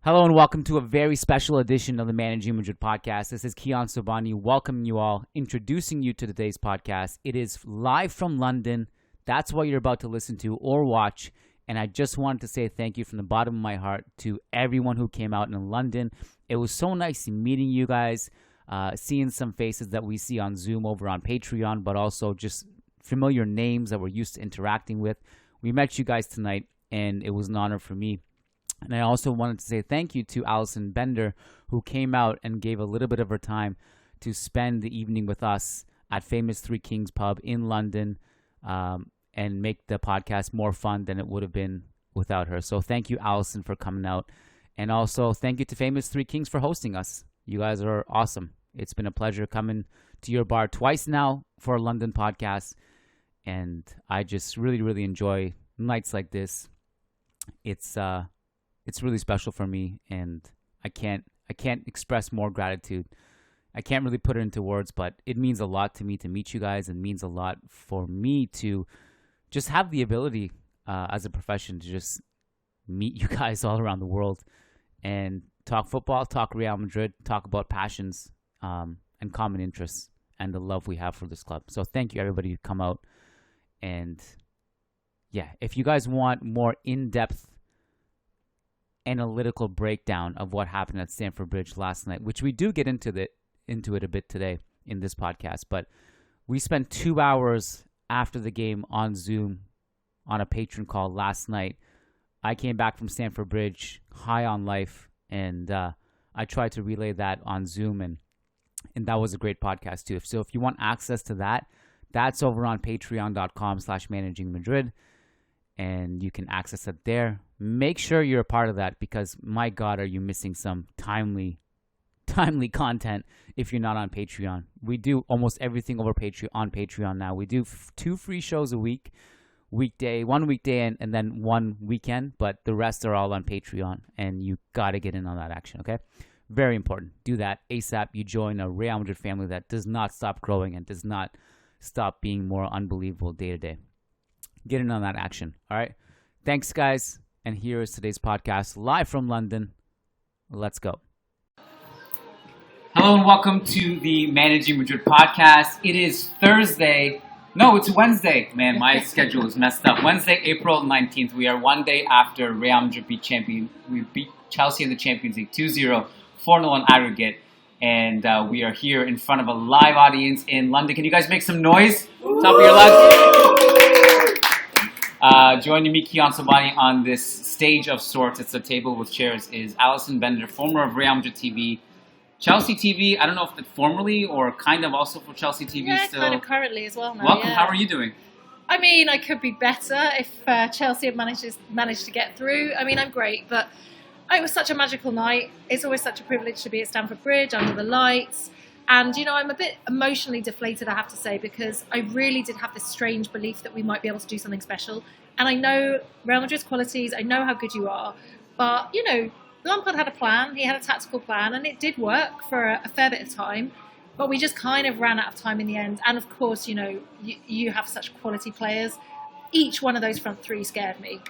Hello and welcome to a very special edition of the Managing Madrid Podcast. This is Kiyan Sobhani welcoming you all, introducing you to today's podcast. It is live from London. That's what you're about to listen to or watch. And I just wanted to say thank you from the bottom of my heart to everyone who came out in London. It was so nice meeting you guys, seeing some faces that we see on Zoom over on Patreon, but also just familiar names that we're used to interacting with. We met you guys tonight, and it was an honor for me. And I also wanted to say thank you to Alison Bender, who came out and gave a little bit of her time to spend the evening with us at Famous Three Kings Pub in London and make the podcast more fun than it would have been without her. So thank you, Alison, for coming out. And also thank you to Famous Three Kings for hosting us. You guys are awesome. It's been a pleasure coming to your bar twice now for a London podcast. And I just really enjoy nights like this. It's really special for me, and I can't express more gratitude. I can't really put it into words, but it means a lot to me to meet you guys, and means a lot for me to just have the ability as a profession to just meet you guys all around the world and talk football, talk Real Madrid, talk about passions and common interests and the love we have for this club. So thank you, everybody, who come out. And yeah, if you guys want more in-depth analytical breakdown of what happened at Stamford Bridge last night, which we do get into it a bit today in this podcast, but we spent 2 hours after the game on Zoom on a patron call last night. I came back from Stamford Bridge high on life, and I tried to relay that on Zoom, and that was a great podcast too. So if you want access to that, that's over on patreon.com/managingmadrid, and you can access it there. Make sure you're a part of that, because my God, are you missing some timely content if you're not on Patreon. We do almost everything over on Patreon now. We do 2 free shows a week, one weekday and then one weekend, but the rest are all on Patreon, and you got to get in on that action, okay? Very important. Do that ASAP. You join a Real Madrid family that does not stop growing and does not stop being more unbelievable day to day. Get in on that action, all right? Thanks, guys. And here is today's podcast, live from London. Let's go. Hello and welcome to the Managing Madrid Podcast. It is Thursday. No, it's Wednesday. Man, my schedule is messed up. Wednesday, April 19th. We are one day after Real Madrid beat We beat Chelsea in the Champions League 2-0, 4-0 on aggregate. And we are here in front of a live audience in London. Can you guys make some noise? Top of your lungs. Joining me, Kiyan Sobhani, on this stage of sorts, it's a table with chairs, is Alison Bender, former of Real Madrid TV, Chelsea TV. I don't know if it's formerly or kind of also for Chelsea TV still. Yeah, kind of currently as well now. Welcome. Yeah. How are you doing? I mean, I could be better if Chelsea had managed to get through. I mean, I'm great, but it was such a magical night. It's always such a privilege to be at Stamford Bridge under the lights. And, you know, I'm a bit emotionally deflated, I have to say, because I really did have this strange belief that we might be able to do something special. And I know Real Madrid's qualities, I know how good you are. But, you know, Lampard had a plan, he had a tactical plan, and it did work for a fair bit of time. But we just kind of ran out of time in the end. And, of course, you know, you have such quality players. Each one of those front three scared me.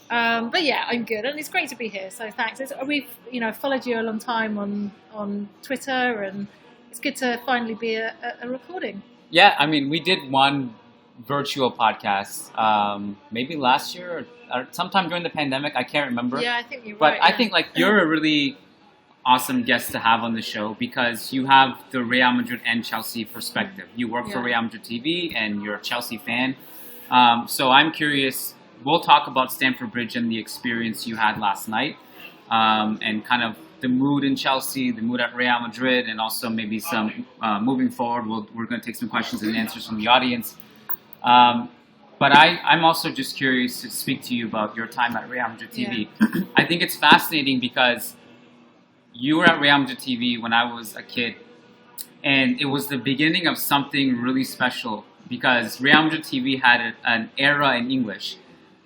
But, yeah, I'm good. And it's great to be here, so thanks. We've, you know, followed you a long time on Twitter, and it's good to finally be a recording. Yeah, I mean, we did one virtual podcast maybe last year or sometime during the pandemic. I can't remember. Yeah, I think you're right. But I think like you're a really awesome guest to have on the show because you have the Real Madrid and Chelsea perspective. You work for Real Madrid TV and you're a Chelsea fan. So I'm curious. We'll talk about Stamford Bridge and the experience you had last night and kind of the mood in Chelsea, the mood at Real Madrid, and also maybe some moving forward. We're going to take some questions and answers from the audience. But I'm also just curious to speak to you about your time at Real Madrid TV. Yeah. I think it's fascinating because you were at Real Madrid TV when I was a kid, and it was the beginning of something really special because Real Madrid TV had an era in English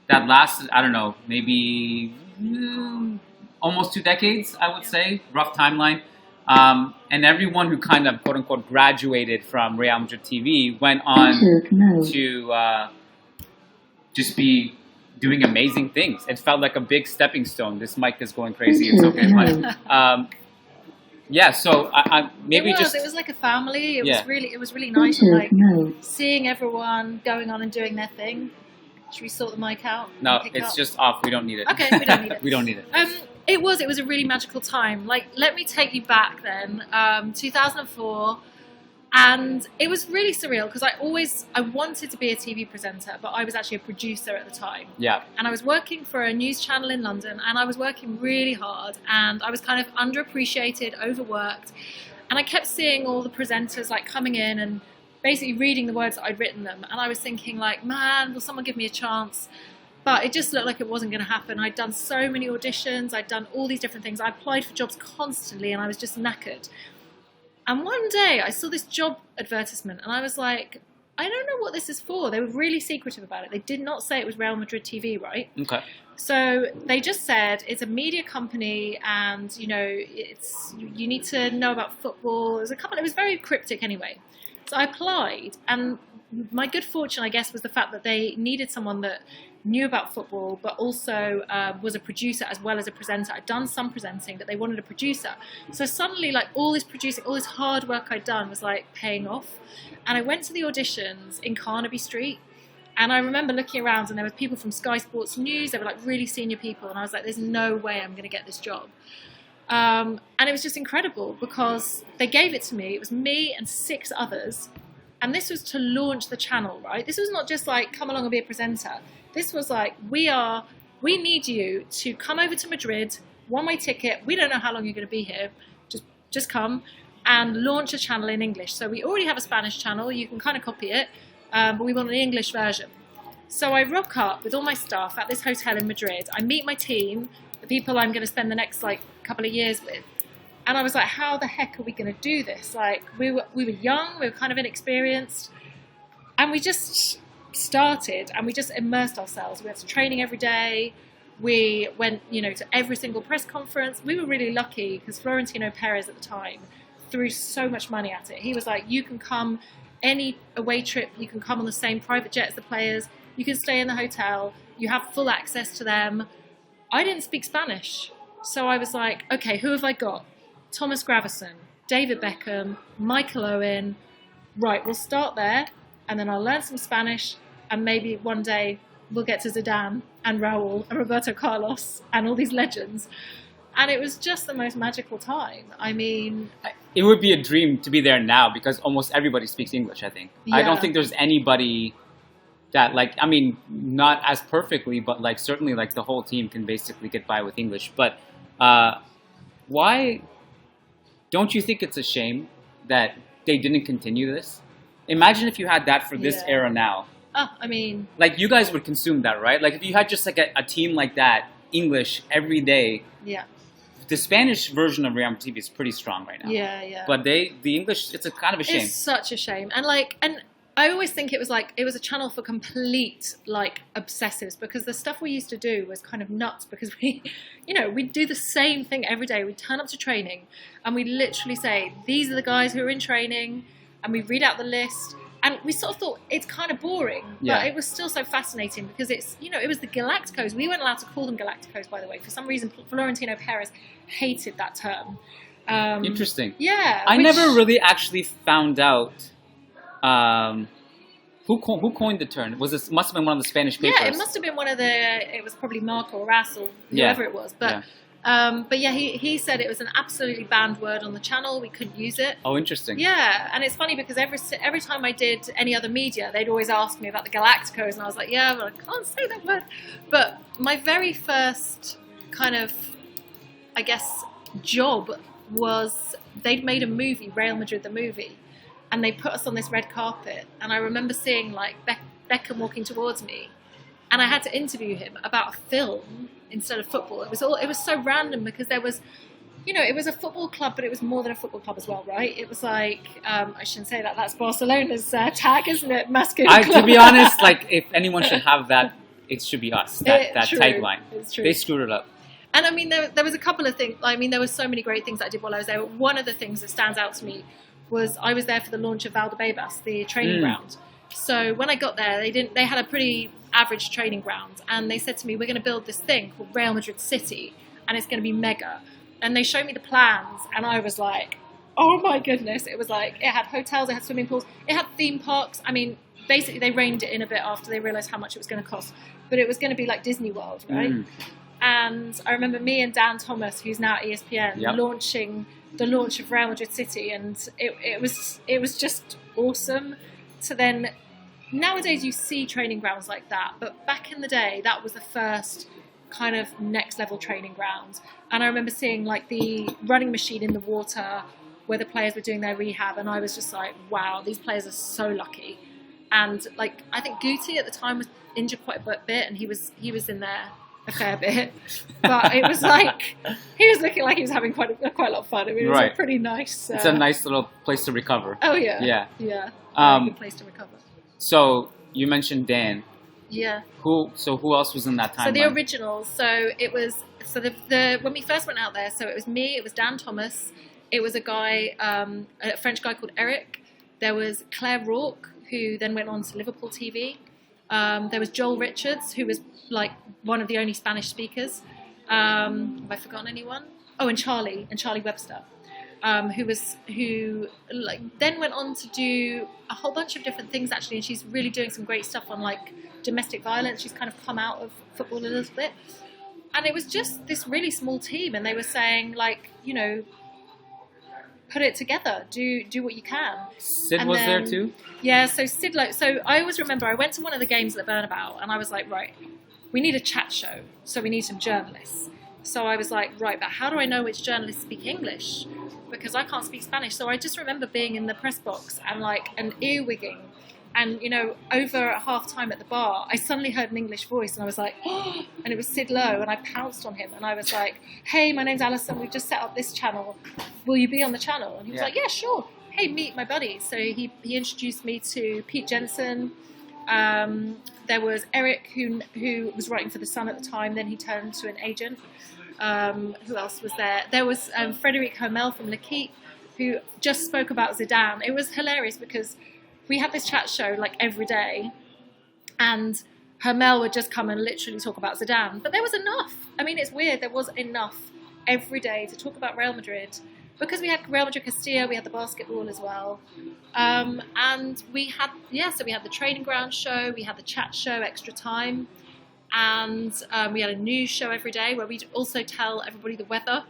that lasted, I don't know, maybe almost 2 decades, I would say, rough timeline. And everyone who kind of, quote unquote, graduated from Real Madrid TV went on to just be doing amazing things. It felt like a big stepping stone. This mic is going crazy. It's okay. Fine. Yeah, so maybe it was like a family. It was really nice, like seeing everyone going on and doing their thing. Should we sort the mic out? No, it's just off. We don't need it. Okay, we don't need it. We don't need it. It was a really magical time. Like, let me take you back then, 2004, and it was really surreal because I wanted to be a TV presenter, but I was actually a producer at the time. Yeah. And I was working for a news channel in London, and I was working really hard, and I was kind of underappreciated, overworked, and I kept seeing all the presenters like coming in and basically reading the words that I'd written them, and I was thinking like, man, will someone give me a chance? But it just looked like it wasn't going to happen. I'd done so many auditions, I'd done all these different things, I applied for jobs constantly, and I was just knackered. And one day I saw this job advertisement, and I was like, I don't know what this is for. They were really secretive about it. They did not say it was Real Madrid TV, right? Okay. So they just said it's a media company, and you need to know about football. It was very cryptic anyway. So I applied, and my good fortune, I guess, was the fact that they needed someone that knew about football, but also was a producer as well as a presenter. I'd done some presenting, but they wanted a producer. So suddenly, like, all this producing, all this hard work I'd done was like paying off. And I went to the auditions in Carnaby Street, and I remember looking around, and there were people from Sky Sports News. They were like really senior people, and I was like, there's no way I'm going to get this job. And it was just incredible because they gave it to me. It was me and 6 others. And this was to launch the channel, right? This was not just like, come along and be a presenter. This was like, we need you to come over to Madrid, one-way ticket. We don't know how long you're going to be here. Just come and launch a channel in English. So we already have a Spanish channel. You can kind of copy it. But we want an English version. So I rock up with all my staff at this hotel in Madrid. I meet my team, the people I'm going to spend the next like couple of years with. And I was like, how the heck are we going to do this? Like, we were young, we were kind of inexperienced. And we just started and we just immersed ourselves. We went to training every day. We went, to every single press conference. We were really lucky because Florentino Perez at the time threw so much money at it. He was like, you can come any away trip, you can come on the same private jet as the players. You can stay in the hotel. You have full access to them. I didn't speak Spanish. So I was like, okay, who have I got? Thomas Gravesen, David Beckham, Michael Owen. Right, we'll start there, and then I'll learn some Spanish, and maybe one day we'll get to Zidane and Raul and Roberto Carlos and all these legends. And it was just the most magical time. I mean, it would be a dream to be there now because almost everybody speaks English, I think. Yeah. I don't think there's anybody that, not as perfectly, but certainly the whole team can basically get by with English. But why don't you think it's a shame that they didn't continue this? Imagine if you had that for this era now. I mean, you guys would consume that, right? If you had just a team like that, English every day. Yeah. The Spanish version of Real Madrid TV is pretty strong right now. Yeah. But the English, it's a kind of a shame. It's such a shame. And I always think it was a channel for complete obsessives, because the stuff we used to do was kind of nuts, because we'd do the same thing every day. We'd turn up to training and we'd literally say, these are the guys who are in training, and we'd read out the list. And we sort of thought it's kind of boring, but it was still so fascinating because it's, it was the Galacticos. We weren't allowed to call them Galacticos, by the way. For some reason, Florentino Perez hated that term. Interesting. Yeah. I never really actually found out who coined the term. Must have been one of the Spanish papers. Yeah, it must have been it was probably Marco or Ras or whoever it was. But he said it was an absolutely banned word on the channel. We couldn't use it. Oh, interesting. Yeah, and it's funny because every time I did any other media, they'd always ask me about the Galacticos, and I was like, yeah, but I can't say that word. But my very first kind of, I guess, job was they'd made a movie, Real Madrid the movie, and they put us on this red carpet, and I remember seeing Beckham walking towards me, and I had to interview him about a film instead of football. It was so random because there was, it was a football club, but it was more than a football club as well, right? It was I shouldn't say that. That's Barcelona's tag, isn't it? Masculine club. To be honest, if anyone should have that, it should be us. That tagline. It's true. They screwed it up. And I mean, there was a couple of things. I mean, there were so many great things that I did while I was there. One of the things that stands out to me was I was there for the launch of Valdebebas, the training ground. So when I got there, they had a pretty average training ground. And they said to me, we're going to build this thing called Real Madrid City, and it's going to be mega. And they showed me the plans, and I was like, oh my goodness. It was like, it had hotels, it had swimming pools, it had theme parks. I mean, basically they reined it in a bit after they realised how much it was going to cost. But it was going to be like Disney World, right? And I remember me and Dan Thomas, who's now at ESPN, launching the launch of Real Madrid City, and it was just awesome. So then, nowadays you see training grounds like that, but back in the day, that was the first kind of next level training ground. And I remember seeing like the running machine in the water where the players were doing their rehab, and I was just like, wow, these players are so lucky. And like, I think Guti at the time was injured quite a bit, and he was in there a fair bit, but it was like he was looking like he was having quite a lot of fun. I mean, it was a pretty nice. It's a nice little place to recover. Oh yeah. Good place to recover. So you mentioned Dan. Yeah. Who else was in that time? So the originals. So it was the when we first went out there. So it was me. It was Dan Thomas. It was a guy, a French guy called Eric. There was Claire Rourke, who then went on to Liverpool TV. There was Joel Richards, who was like one of the only Spanish speakers. Have I forgotten anyone? Oh, and Charlie Webster, who then went on to do a whole bunch of different things actually, and she's really doing some great stuff on like domestic violence. She's kind of come out of football a little bit, and it was just this really small team, and they were saying like, you know, put it together, do what you can. Sid was there too? Yeah, so Sid, so I always remember I went to one of the games at the Bernabeu, and I was like, right, we need a chat show, so we need some journalists. So I was like, right, but how do I know which journalists speak English? Because I can't speak Spanish. So I just remember being in the press box and like an earwigging. And, you know, over at half time at the bar, I suddenly heard an English voice, and I was like, oh, and it was Sid Lowe, and I pounced on him, and I was like, hey, my name's Alison, we've just set up this channel, will you be on the channel? And he was like, yeah, sure, hey, meet my buddies. So he introduced me to Pete Jensen. There was Eric, who was writing for The Sun at the time, then he turned to an agent. Who else was there? There was Frédéric Homel from L'Équipe, who just spoke about Zidane. It was hilarious because we had this chat show like every day, and Hermel would just come and literally talk about Zidane. But there was enough. I mean, it's weird. There was enough every day to talk about Real Madrid, because we had Real Madrid Castilla, we had the basketball as well. And we had the training ground show, we had the chat show, Extra Time. And we had a news show every day where we'd also tell everybody the weather,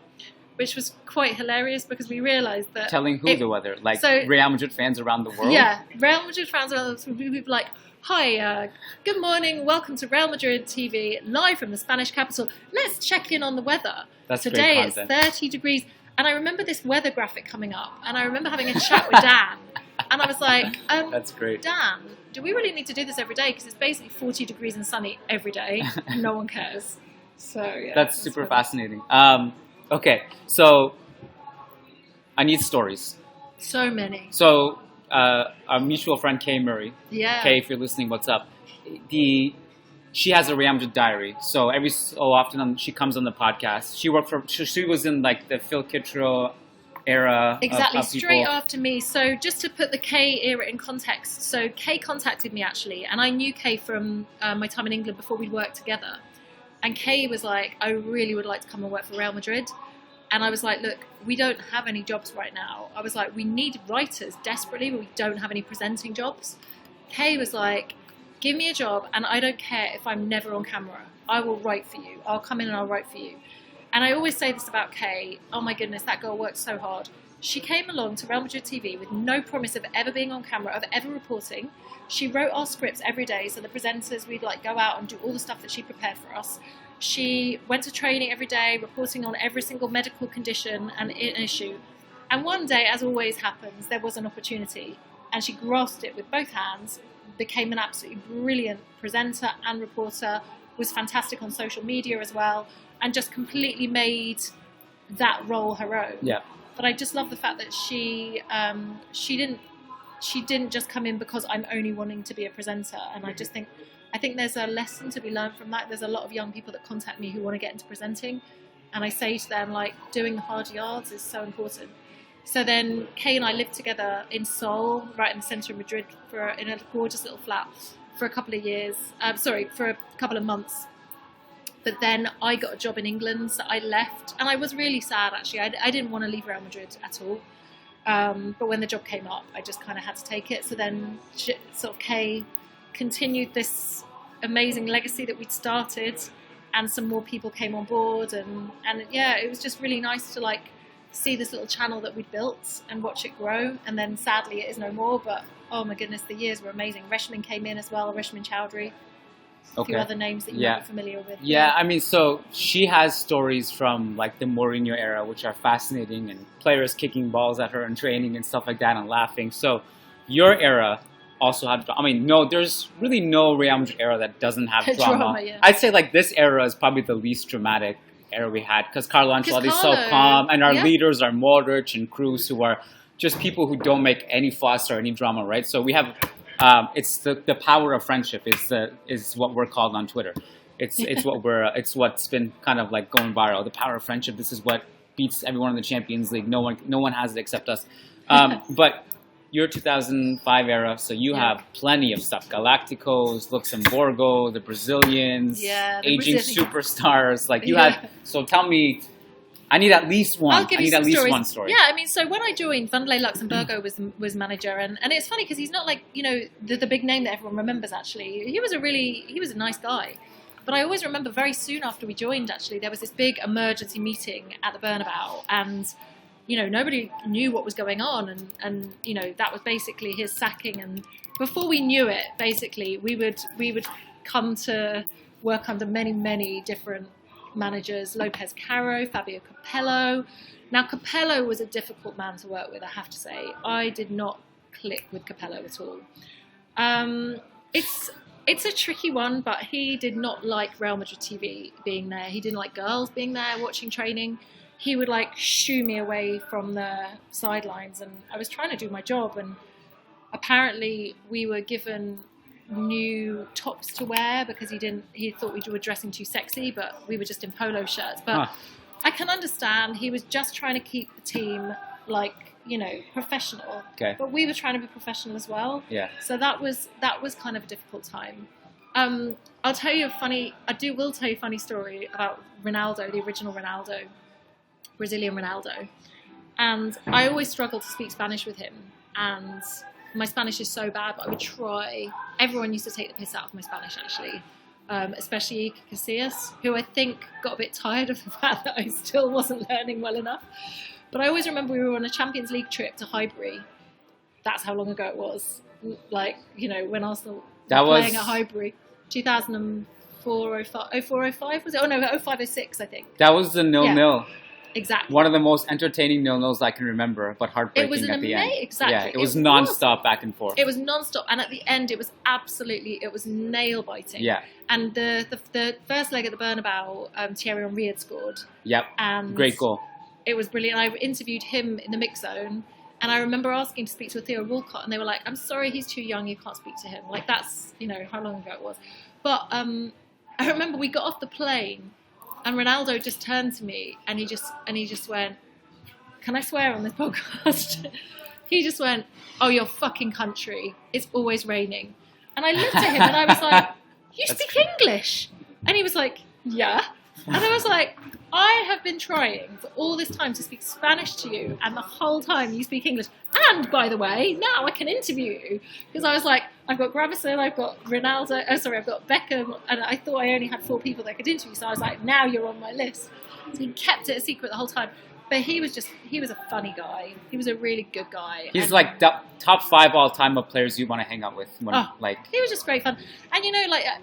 which was quite hilarious because we realised that... Telling who the weather? Like Real Madrid fans around the world? Yeah, Real Madrid fans around the world. So we'd be like, hi, good morning, welcome to Real Madrid TV, live from the Spanish capital. Let's check in on the weather. That's Today great it's content. 30 degrees. And I remember this weather graphic coming up, and I remember having a chat with Dan. And I was like, that's great. Dan, do we really need to do this every day? Because it's basically 40 degrees and sunny every day. And no one cares. So, yeah. That's super fascinating. Okay, so I need stories. So many. So our mutual friend Kay Murray. Yeah. Kay, if you're listening, what's up? She has a Real Madrid diary. So every so often she comes on the podcast. She was in like the Phil Kittredge era. Exactly, of straight people. after me. So just to put the Kay era in context, so Kay contacted me actually, and I knew Kay from my time in England before we'd worked together. And Kay was like, I really would like to come and work for Real Madrid. And I was like, look, we don't have any jobs right now. I was like, we need writers desperately, but we don't have any presenting jobs. Kay was like, give me a job, and I don't care if I'm never on camera. I will write for you. I'll come in and I'll write for you. And I always say this about Kay. Oh my goodness, that girl worked so hard. She came along to Real Madrid TV with no promise of ever being on camera, of ever reporting. She wrote our scripts every day, so the presenters, we'd like go out and do all the stuff that she prepared for us. She went to training every day, reporting on every single medical condition and issue. And one day, as always happens, there was an opportunity, and she grasped it with both hands, became an absolutely brilliant presenter and reporter, was fantastic on social media as well, and just completely made that role her own. Yeah. But I just love the fact that she didn't just come in because I'm only wanting to be a presenter. And I think there's a lesson to be learned from that. There's a lot of young people that contact me who want to get into presenting, and I say to them, like, doing the hard yards is so important. So then Kay and I lived together in Seoul, right in the centre of Madrid, in a gorgeous little flat for a couple of years. For a couple of months. But then I got a job in England, so I left. And I was really sad, actually. I didn't want to leave Real Madrid at all. But when the job came up, I just kind of had to take it. So then sort of Kay continued this amazing legacy that we'd started, and some more people came on board. And yeah, it was just really nice to like see this little channel that we'd built and watch it grow. And then sadly it is no more, but oh my goodness, the years were amazing. Reshmin came in as well, Reshmin Chowdhury. A few other names that you might be familiar with. Yeah, I mean, so she has stories from like the Mourinho era, which are fascinating, and players kicking balls at her in training and stuff like that and laughing. So your era also had, I mean, there's really no Real Madrid era that doesn't have drama. Yeah. I'd say like this era is probably the least dramatic era we had, because Carlo Ancelotti is so calm, and our leaders are Modric and Cruz, who are just people who don't make any fuss or any drama, right? So we have... it's the power of friendship is what we're called on Twitter. It's what's been kind of like going viral. The power of friendship. This is what beats everyone in the Champions League. No one has it except us. But your 2005 era, so you have plenty of stuff. Galacticos, Luxemburgo, the Brazilians, aging superstars. Like you had. So tell me. I need at least one. I'll give you some stories. One story. Yeah, I mean, so when I joined, Vanderlei Luxemburgo was manager, and it's funny because he's not like, the big name that everyone remembers. Actually, he was a nice guy, but I always remember very soon after we joined. Actually, there was this big emergency meeting at the Bernabeu, and nobody knew what was going on, and that was basically his sacking. And before we knew it, basically we would come to work under many different managers, Lopez Caro, Fabio Capello. Now Capello was a difficult man to work with, I have to say. I did not click with Capello at all. It's a tricky one, but he did not like Real Madrid TV being there. He didn't like girls being there watching training. He would like shoo me away from the sidelines, and I was trying to do my job, and apparently we were given new tops to wear because he thought we were dressing too sexy, but we were just in polo shirts. But I can understand he was just trying to keep the team like professional. Okay. But we were trying to be professional as well. Yeah. So that was kind of a difficult time. I'll tell you a funny story about Ronaldo, the original Ronaldo, Brazilian Ronaldo, and I always struggled to speak Spanish with him, and my Spanish is so bad, but I would try. Everyone used to take the piss out of my Spanish, actually, especially Casillas, who I think got a bit tired of the fact that I still wasn't learning well enough. But I always remember we were on a Champions League trip to Highbury. That's how long ago it was. Like, when Arsenal were playing at Highbury. 2004, 04, 05, was it? Oh, no, 05, 06, I think. That was the 0-0. Yeah. Exactly. One of the most entertaining 0-0s I can remember, but heartbreaking at the end. Exactly. Yeah, it was non-stop back and forth. It was non-stop, and at the end, it was nail-biting. Yeah. And the first leg at the Bernabeu, Thierry Henry had scored. Yep. And great goal. It was brilliant. I interviewed him in the mix zone, and I remember asking to speak to Theo Walcott, and they were like, "I'm sorry, he's too young. You can't speak to him." Like that's how long ago it was. But I remember we got off the plane. And Ronaldo just turned to me and he just went, "Can I swear on this podcast?" He just went, "Oh, your fucking country. It's always raining." And I looked at him and I was like, "You speak English?" And he was like, "Yeah." And I was like, "I have been trying for all this time to speak Spanish to you, and the whole time you speak English. And by the way, now I can interview you." Because I was like, I've got Gravesen, I've got Ronaldo, I've got Beckham, and I thought I only had 4 people that I could interview. So I was like, now you're on my list. So he kept it a secret the whole time. But he was a funny guy. He was a really good guy. He's like the top 5 all-time of players you want to hang out with. He was just great fun. And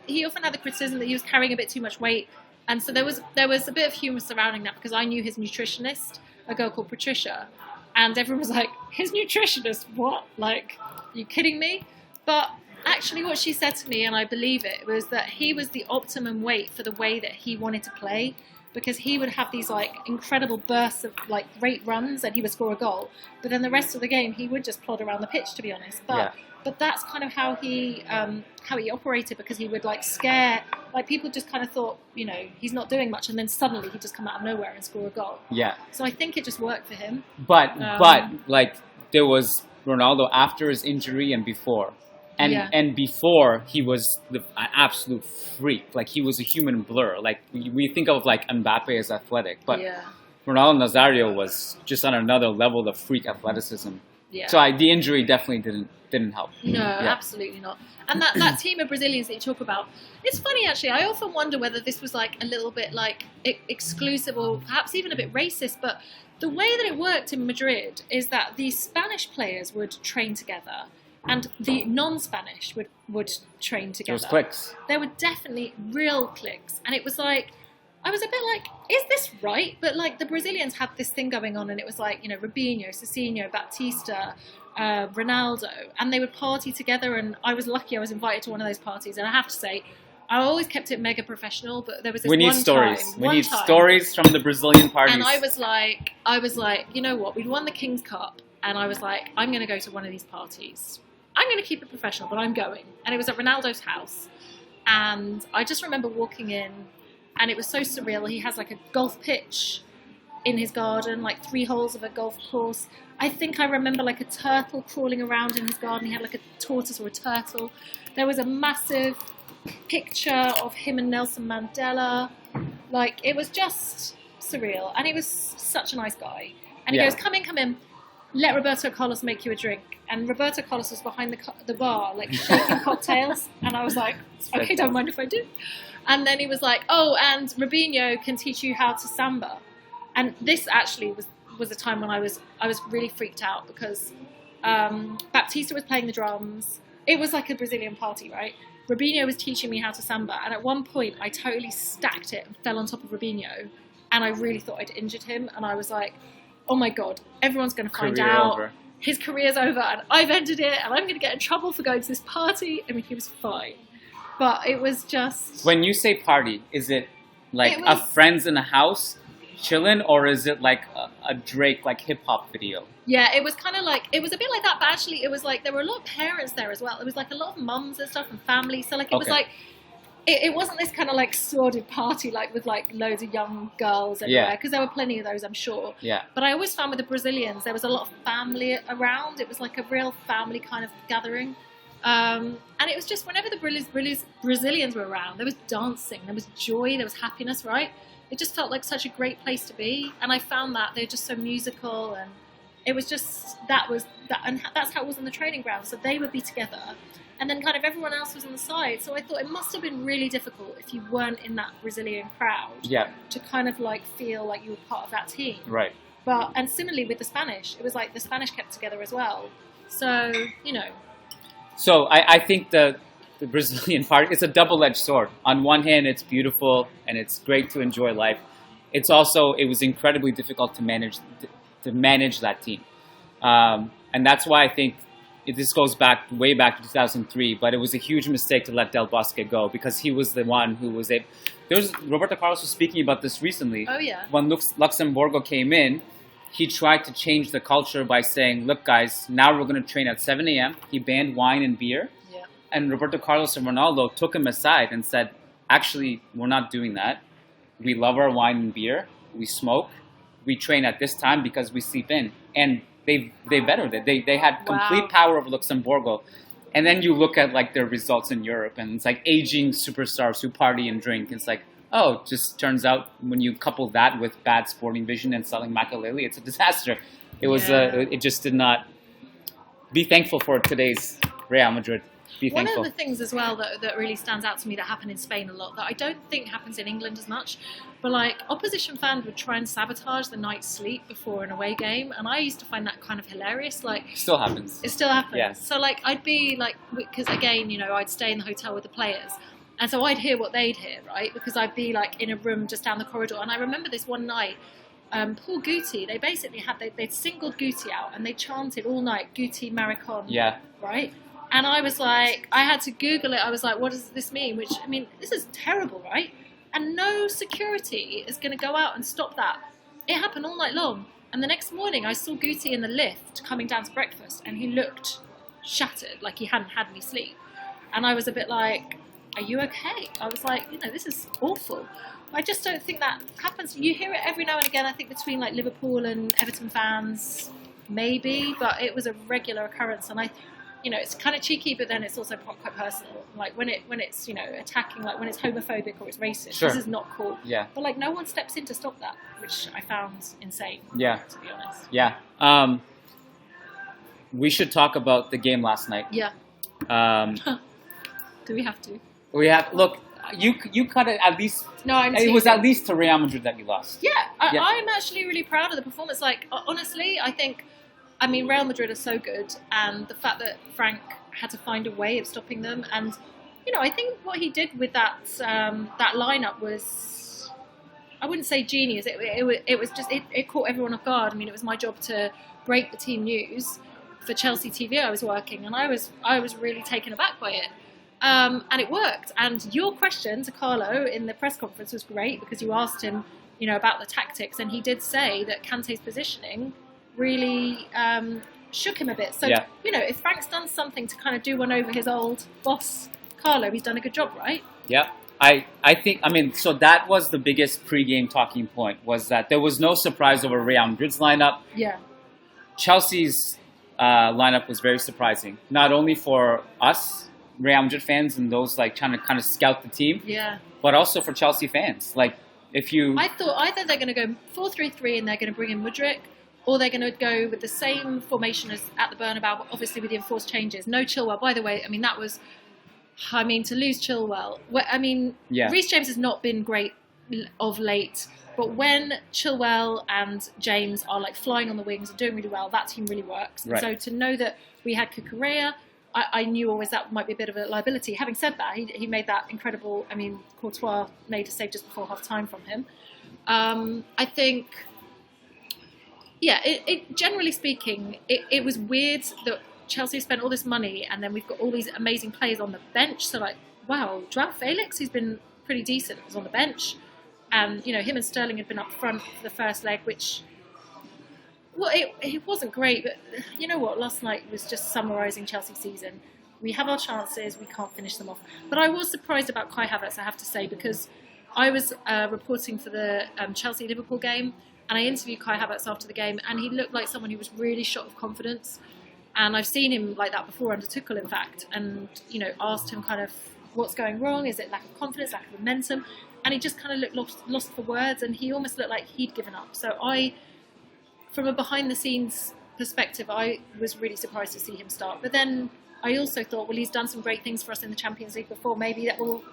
he often had the criticism that he was carrying a bit too much weight. And so there was a bit of humour surrounding that because I knew his nutritionist, a girl called Patricia, and everyone was like, "His nutritionist? What? Like, are you kidding me?" But actually what she said to me, and I believe it, was that he was the optimum weight for the way that he wanted to play, because he would have these like incredible bursts of like great runs and he would score a goal, but then the rest of the game he would just plod around the pitch, to be honest. But that's kind of how he operated, because he would like scare, like people just kind of thought, he's not doing much, and then suddenly he'd just come out of nowhere and score a goal. Yeah. So I think it just worked for him. But like there was Ronaldo after his injury and before. And before, he was an absolute freak. Like, he was a human blur. Like, we think of, like, Mbappe as athletic. But Ronaldo Nazario was just on another level of freak athleticism. Yeah. So the injury definitely didn't help. No, absolutely not. And that team of Brazilians that you talk about, it's funny, actually. I often wonder whether this was, like, a little bit, like, exclusive or perhaps even a bit racist. But the way that it worked in Madrid is that the Spanish players would train together. And the non-Spanish would train together. There was cliques. There were definitely real cliques. And it was like, I was a bit like, is this right? But like the Brazilians had this thing going on and it was like, you know, Robinho, Cicinho, Batista, Ronaldo. And they would party together. And I was lucky I was invited to one of those parties. And I have to say, I always kept it mega professional. But there was this we need one stories. time. We need stories from the Brazilian parties. And I was like, you know what? We'd won the King's Cup. And I was like, I'm going to go to one of these parties. I'm going to keep it professional, but I'm going. And it was at Ronaldo's house. And I just remember walking in, and it was so surreal. He has like a golf pitch in his garden, like 3 holes of a golf course. I think I remember like a turtle crawling around in his garden. He had like a tortoise or a turtle. There was a massive picture of him and Nelson Mandela. Like, it was just surreal. And he was such a nice guy. And he goes, come in. Let Roberto Carlos make you a drink. And Roberto Carlos was behind the bar, like shaking cocktails. And I was like, okay, don't mind if I do. And then he was like, oh, and Robinho can teach you how to samba. And this actually was a time when I was really freaked out because Baptista was playing the drums. It was like a Brazilian party, right? Robinho was teaching me how to samba. And at one point, I totally stacked it and fell on top of Robinho. And I really thought I'd injured him. And I was like, oh my God, everyone's going to find out. Over. His career's over and I've ended it and I'm going to get in trouble for going to this party. I mean, he was fine. But it was just... When you say party, is it like a friends in a house chilling, or is it like a Drake, like hip-hop video? Yeah, it was kind of like... It was a bit like that, but actually it was like... There were a lot of parents there as well. It was like a lot of mums and stuff and family. So like it was like... It wasn't this kind of like sordid party like with like loads of young girls everywhere because there were plenty of those, I'm sure. Yeah. But I always found with the Brazilians there was a lot of family around. It was like a real family kind of gathering, and it was just whenever the Brazilians were around, there was dancing, there was joy, there was happiness. Right? It just felt like such a great place to be, and I found that they're just so musical, and it was just and that's how it was on the training ground. So they would be together. And then kind of everyone else was on the side. So I thought it must have been really difficult if you weren't in that Brazilian crowd to kind of like feel like you were part of that team. Right. And similarly with the Spanish, it was like the Spanish kept together as well. So, you know. So I think the Brazilian part, it's a double-edged sword. On one hand, it's beautiful and it's great to enjoy life. It was incredibly difficult to manage that team. And that's why I think this goes way back to 2003, but it was a huge mistake to let Del Bosque go because he was the one who was able... Roberto Carlos was speaking about this recently. Oh, yeah. When Luxemburgo came in, he tried to change the culture by saying, look, guys, now we're going to train at 7 a.m. He banned wine and beer. Yeah. And Roberto Carlos and Ronaldo took him aside and said, actually, we're not doing that. We love our wine and beer. We smoke. We train at this time because we sleep in. And they bettered it. They had complete power over Luxemburgo. And then you look at like their results in Europe, and it's like aging superstars who party and drink. It's like, oh, it just turns out when you couple that with bad sporting vision and selling Makaleli, it's a disaster. It just did not. Be thankful for today's Real Madrid. One of the things as well that really stands out to me that happened in Spain a lot, that I don't think happens in England as much, but like opposition fans would try and sabotage the night's sleep before an away game, and I used to find that kind of hilarious. Like, still happens. It still happens. Yeah. So like I'd be like, because again, you know, I'd stay in the hotel with the players, and so I'd hear what they'd hear, right? Because I'd be like in a room just down the corridor, and I remember this one night. Poor Guti, they basically they'd singled Guti out and they chanted all night, Guti Maricon. Yeah. Right? And I was like, I had to Google it. I was like, what does this mean? Which, I mean, this is terrible, right? And no security is going to go out and stop that. It happened all night long. And the next morning, I saw Guti in the lift coming down to breakfast, and he looked shattered, like he hadn't had any sleep. And I was a bit like, are you okay? I was like, you know, this is awful. I just don't think that happens. You hear it every now and again, I think, between like Liverpool and Everton fans, maybe, but it was a regular occurrence. And it's kind of cheeky, but then it's also quite personal. Like when it's attacking, like when it's homophobic or it's racist. Sure. This is not cool. Yeah. But like no one steps in to stop that, which I found insane. Yeah. To be honest. Yeah. We should talk about the game last night. Yeah. Do we have to? We have look. You cut it at least. No, I'm. It was at least to Real Madrid that you lost. Yeah, Yeah. I'm actually really proud of the performance. Like honestly, I mean, Real Madrid are so good, and the fact that Frank had to find a way of stopping them, and I think what he did with that lineup was, I wouldn't say genius. It was just it caught everyone off guard. I mean, it was my job to break the team news for Chelsea TV. I was working, and I was really taken aback by it. And it worked. And your question to Carlo in the press conference was great because you asked him, about the tactics, and he did say that Kante's positioning really shook him a bit. So, yeah. If Frank's done something to kind of do one over his old boss, Carlo, he's done a good job, right? Yeah. I think, so that was the biggest pre-game talking point, was that there was no surprise over Real Madrid's lineup. Yeah. Chelsea's lineup was very surprising, not only for us, Real Madrid fans, and those like trying to kind of scout the team, yeah, but also for Chelsea fans. Like, I thought either they're going to go 4-3-3 and they're going to bring in Woodgate, or they're going to go with the same formation as at the Bernabeu, obviously with the enforced changes. No Chilwell, by the way. I mean, to lose Chilwell. Yeah. Reece James has not been great of late, but when Chilwell and James are like flying on the wings and doing really well, that team really works. Right. So to know that we had Cucurella, I knew always that might be a bit of a liability. Having said that, he made that incredible. Courtois made a save just before half time from him. I think, generally speaking, it was weird that Chelsea spent all this money and then we've got all these amazing players on the bench. So wow, Joao Felix, who's been pretty decent, was on the bench, and him and Sterling had been up front for the first leg, which. Well, it wasn't great, but you know what? Last night was just summarising Chelsea's season. We have our chances, we can't finish them off. But I was surprised about Kai Havertz, I have to say, because I was reporting for the Chelsea-Liverpool game, and I interviewed Kai Havertz after the game, and he looked like someone who was really shot of confidence. And I've seen him like that before under Tuchel, in fact, and asked him kind of what's going wrong. Is it lack of confidence, lack of momentum? And he just kind of looked lost for words, and he almost looked like he'd given up. So from a behind-the-scenes perspective, I was really surprised to see him start. But then I also thought, well, he's done some great things for us in the Champions League before. Maybe that will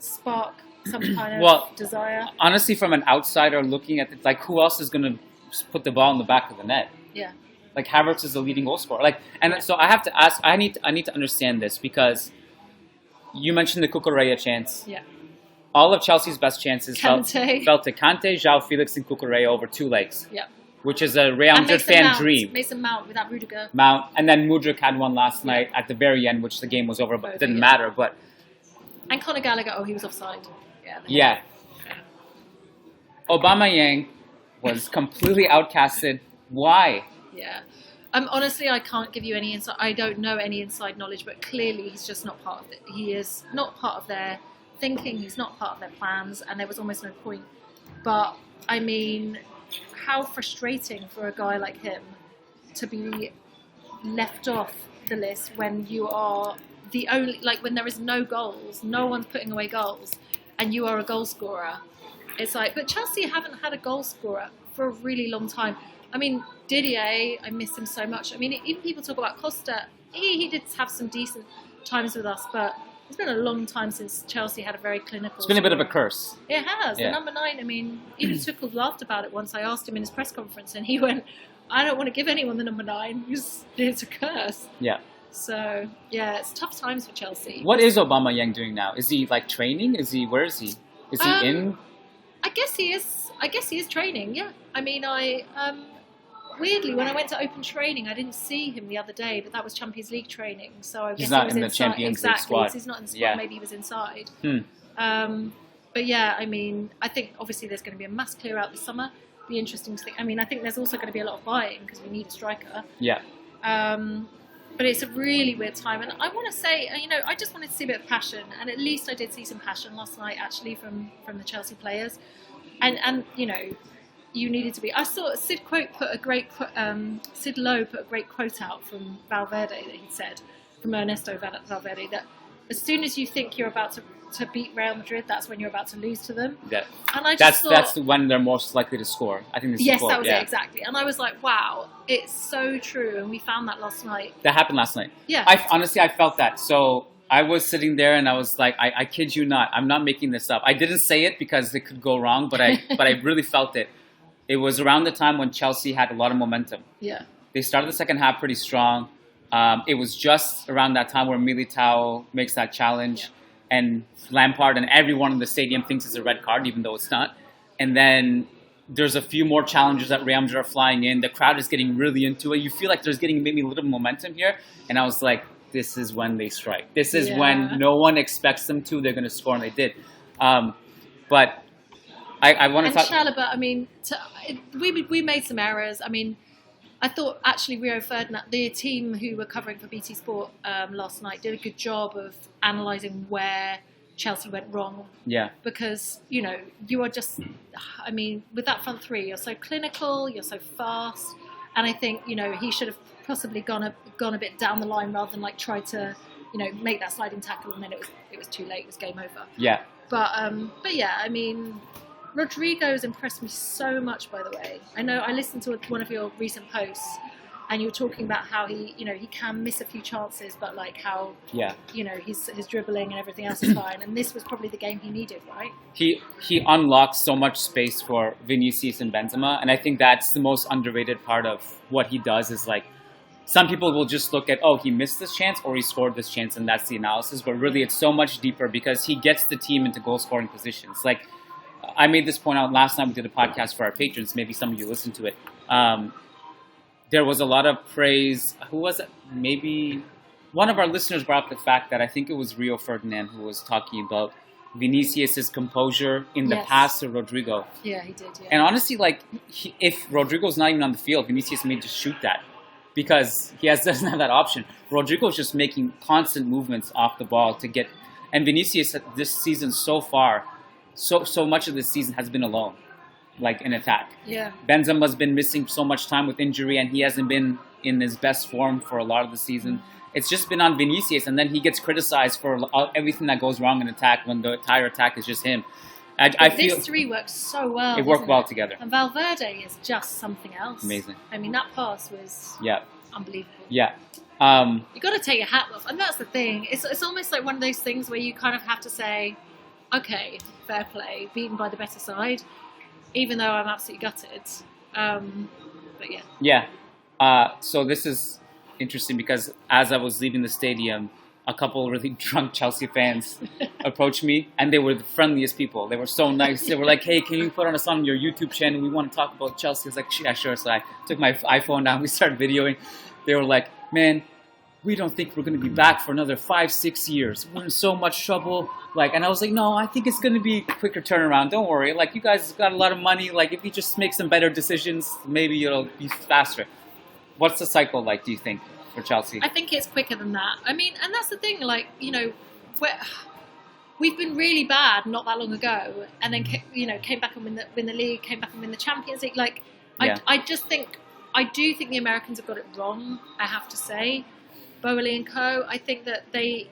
spark some kind of desire. Honestly, from an outsider looking at it, like, who else is going to put the ball in the back of the net? Yeah. Like, Havertz is the leading goal scorer. So I have to ask, I need to understand this, because you mentioned the Cucurella chance. Yeah. All of Chelsea's best chances fell to Kante, Joao Felix, and Cucurella over 2 legs. Yeah. Which is a Real Madrid fan dream. Mason Mount without Rudiger. And then Mudryk had one last night at the very end, which the game was over, but it didn't matter. But and Conor Gallagher, he was offside. Yeah. Aubameyang was completely outcasted. Why? Yeah. Honestly, I can't give you any insight. I don't know any inside knowledge, but clearly he's just not part of it. He is not part of their thinking. He's not part of their plans, and there was almost no point. But how frustrating for a guy like him to be left off the list when you are the only, when there is no goals, no one's putting away goals, and you are a goal scorer. It's but Chelsea haven't had a goal scorer for a really long time. Didier, I miss him so much. Even people talk about Costa. He did have some decent times with us, but it's been a long time since Chelsea had a very clinical. It's been a bit of a curse. It has. Yeah. The number 9, even Tuchel laughed about it once. I asked him in his press conference, and he went, I don't want to give anyone the number 9. It's a curse. Yeah. So, yeah, it's tough times for Chelsea. What is Aubameyang doing now? Is he, training? Where is he? Is he in? I guess he is training, yeah. Weirdly, when I went to open training, I didn't see him the other day, but that was Champions League training, so I guess he's not he was in the inside. Champions League squad. He's not in the squad. Yeah. Maybe he was inside. But yeah, I think obviously there's going to be a mass clear out this summer. Be interesting to think. I think there's also going to be a lot of buying because we need a striker. Yeah. But it's a really weird time, and I want to say, I just wanted to see a bit of passion, and at least I did see some passion last night, actually, from the Chelsea players, and you needed to be. I saw Sid Lowe put a great quote out from Valverde that he said, from Ernesto Valverde, that as soon as you think you're about to beat Real Madrid, that's when you're about to lose to them. Yeah. And I just that's when they're most likely to score. I think yes, that was it, exactly. And I was like, wow, it's so true. And we found that last night. That happened last night. Yeah. Honestly, I felt that. So I was sitting there and I was like, I kid you not, I'm not making this up. I didn't say it because it could go wrong, but I really felt it. It was around the time when Chelsea had a lot of momentum. Yeah. They started the second half pretty strong. It was just around that time where Militao makes that challenge, and Lampard and everyone in the stadium thinks it's a red card, even though it's not. And then there's a few more challenges that Real Madrid are flying in. The crowd is getting really into it. You feel like there's getting maybe a little momentum here. And I was like, this is when they strike. This is when no one expects them to. They're going to score, and they did. But I want to talk... Chalobah, I mean, we made some errors. I mean, I thought actually Rio Ferdinand, the team who were covering for BT Sport last night, did a good job of analysing where Chelsea went wrong. Yeah. Because, you know, you are just, I mean, with that front three, you're so clinical, you're so fast. And I think, you know, he should have possibly gone a bit down the line rather than like try to, you know, make that sliding tackle, and then it was too late. It was game over. Yeah. But yeah, I mean, Rodrigo's impressed me so much, by the way. I know I listened to one of your recent posts, and you were talking about how he, you know, he can miss a few chances, but like how, you know, his dribbling and everything else is fine. And this was probably the game he needed, right? He unlocks so much space for Vinicius and Benzema, and I think that's the most underrated part of what he does. Is like, some people will just look at, oh, he missed this chance or he scored this chance, and that's the analysis. But really, it's so much deeper because he gets the team into goal-scoring positions. Like, I made this point out last time we did a podcast for our patrons. Maybe some of you listened to it. There was a lot of praise. Who was it? Maybe one of our listeners brought up the fact that I think it was Rio Ferdinand who was talking about Vinicius' composure in the pass to Rodrigo. Yeah, he did. Yeah. And honestly, like, if Rodrigo's not even on the field, Vinicius may just shoot that, because he doesn't have that option. Rodrigo's just making constant movements off the ball to get, and Vinicius this season so far, so much of this season has been alone, like in attack. Yeah. Benzema's been missing so much time with injury, and he hasn't been in his best form for a lot of the season. It's just been on Vinicius, and then he gets criticized for everything that goes wrong in attack when the entire attack is just him. I feel this three works so well. It worked well together. And Valverde is just something else. Amazing. I mean, that pass was unbelievable. Yeah. You got to take your hat off, and that's the thing. It's almost like one of those things where you kind of have to say, okay, fair play, beaten by the better side, even though I'm absolutely gutted. But yeah. Yeah. So this is interesting because as I was leaving the stadium, a couple really drunk Chelsea fans approached me, and they were the friendliest people. They were so nice. They were like, hey, can you put us on your YouTube channel? We want to talk about Chelsea. I was like, yeah, sure. So I took my iPhone down. We started videoing. They were like, man, we don't think we're going to be back for another 5-6 years. We're in so much trouble. Like, and I was like, no, I think it's going to be a quicker turnaround. Don't worry. Like, you guys got a lot of money. Like, if you just make some better decisions, maybe it'll be faster. What's the cycle like, do you think, for Chelsea? I think it's quicker than that. I mean, and that's the thing, like, you know, we've been really bad not that long ago, and then, you know, came back and win the league, came back and win the Champions League. Like, I do think the Americans have got it wrong, I have to say. Bowley and co. I think that they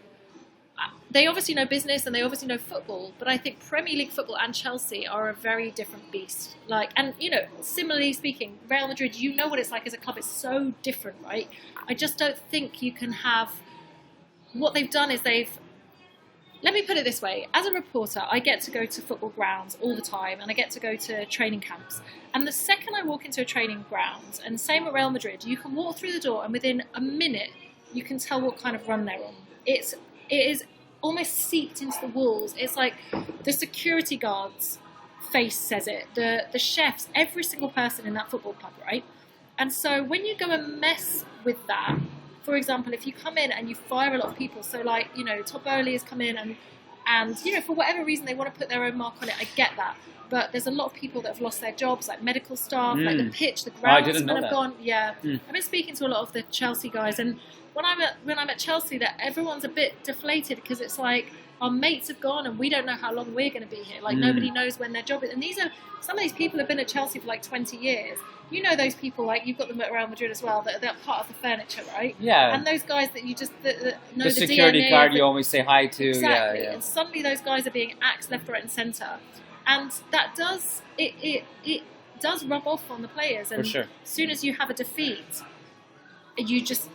obviously know business and they obviously know football, but I think Premier League football and Chelsea are a very different beast. Like, and you know, similarly speaking, Real Madrid, you know what it's like as a club. It's so different, right? I just don't think you can have. What they've done is let me put it this way. As a reporter, I get to go to football grounds all the time, and I get to go to training camps. And the second I walk into a training ground, and same at Real Madrid, you can walk through the door, and within a minute, you can tell what kind of run they're on. It is almost seeped into the walls. It's like the security guard's face says it. The chefs, every single person in that football club, right? And so when you go and mess with that, for example, if you come in and you fire a lot of people, so like, you know, Todd Bowley has come in and you know, for whatever reason they want to put their own mark on it, I get that. But there's a lot of people that have lost their jobs, like medical staff, like the pitch, the groundsmen have gone. Yeah, I've been speaking to a lot of the Chelsea guys, and when I'm at Chelsea, that everyone's a bit deflated because it's like our mates have gone and we don't know how long we're going to be here. Like, nobody knows when their job is. And some of these people have been at Chelsea for like 20 years. You know those people, like, you've got them at Real Madrid as well, they're part of the furniture, right? Yeah. And those guys that you just that know the security DNA guard you always say hi to. Exactly. Yeah. And suddenly those guys are being axed left, right and centre. And that does, it does rub off on the players. And For sure. as soon as you have a defeat, you just,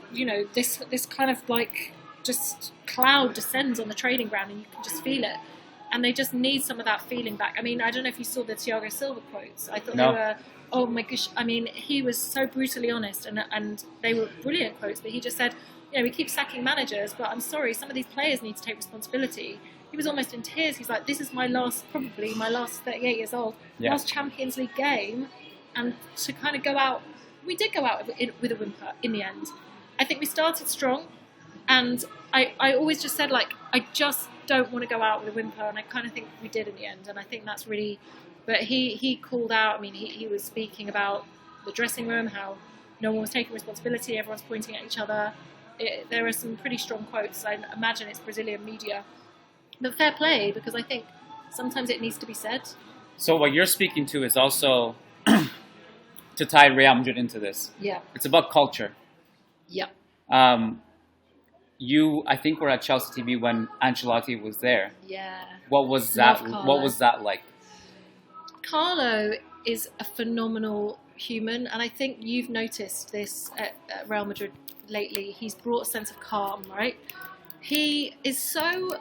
this kind of like just cloud descends on the training ground and you can just feel it. And they just need some of that feeling back. I mean, I don't know if you saw the Thiago Silva quotes. I thought they were, oh my gosh. I mean, he was so brutally honest and they were brilliant quotes. But he just said, we keep sacking managers, but I'm sorry, some of these players need to take responsibility. He was almost in tears. He's like, this is probably my last 38 years old, last Champions League game. And to kind of go out, we did go out with a whimper in the end. I think we started strong. And I always just said, like, I just don't want to go out with a whimper. And I kind of think we did in the end. And I think that's really... But he called out, I mean, he was speaking about the dressing room, how no one was taking responsibility, everyone's pointing at each other. There are some pretty strong quotes. I imagine it's Brazilian media. But fair play, because I think sometimes it needs to be said. So what you're speaking to is also to tie Real Madrid into this. Yeah. It's about culture. Yeah. You, I think, were at Chelsea TV when Ancelotti was there. Yeah. What was that? What was that like? Carlo is a phenomenal human, and I think you've noticed this at Real Madrid lately. He's brought a sense of calm, right? He's the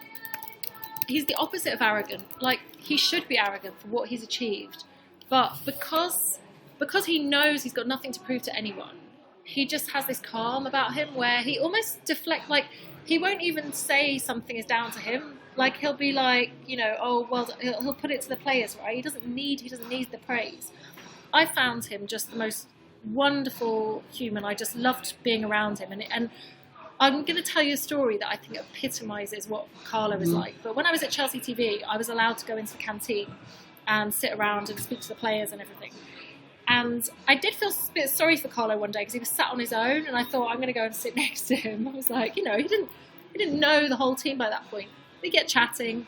opposite of arrogant. Like, he should be arrogant for what he's achieved, but because he knows he's got nothing to prove to anyone, he just has this calm about him where he almost like he won't even say something is down to him. Like, he'll be like, oh well, he'll put it to the players, right? He doesn't need the praise. I found him just the most wonderful human. I just loved being around him, and I'm going to tell you a story that I think epitomises what Carlo is like. But when I was at Chelsea TV, I was allowed to go into the canteen and sit around and speak to the players and everything. And I did feel a bit sorry for Carlo one day because he was sat on his own, and I thought, I'm going to go and sit next to him. I was like, he didn't know the whole team by that point. We get chatting,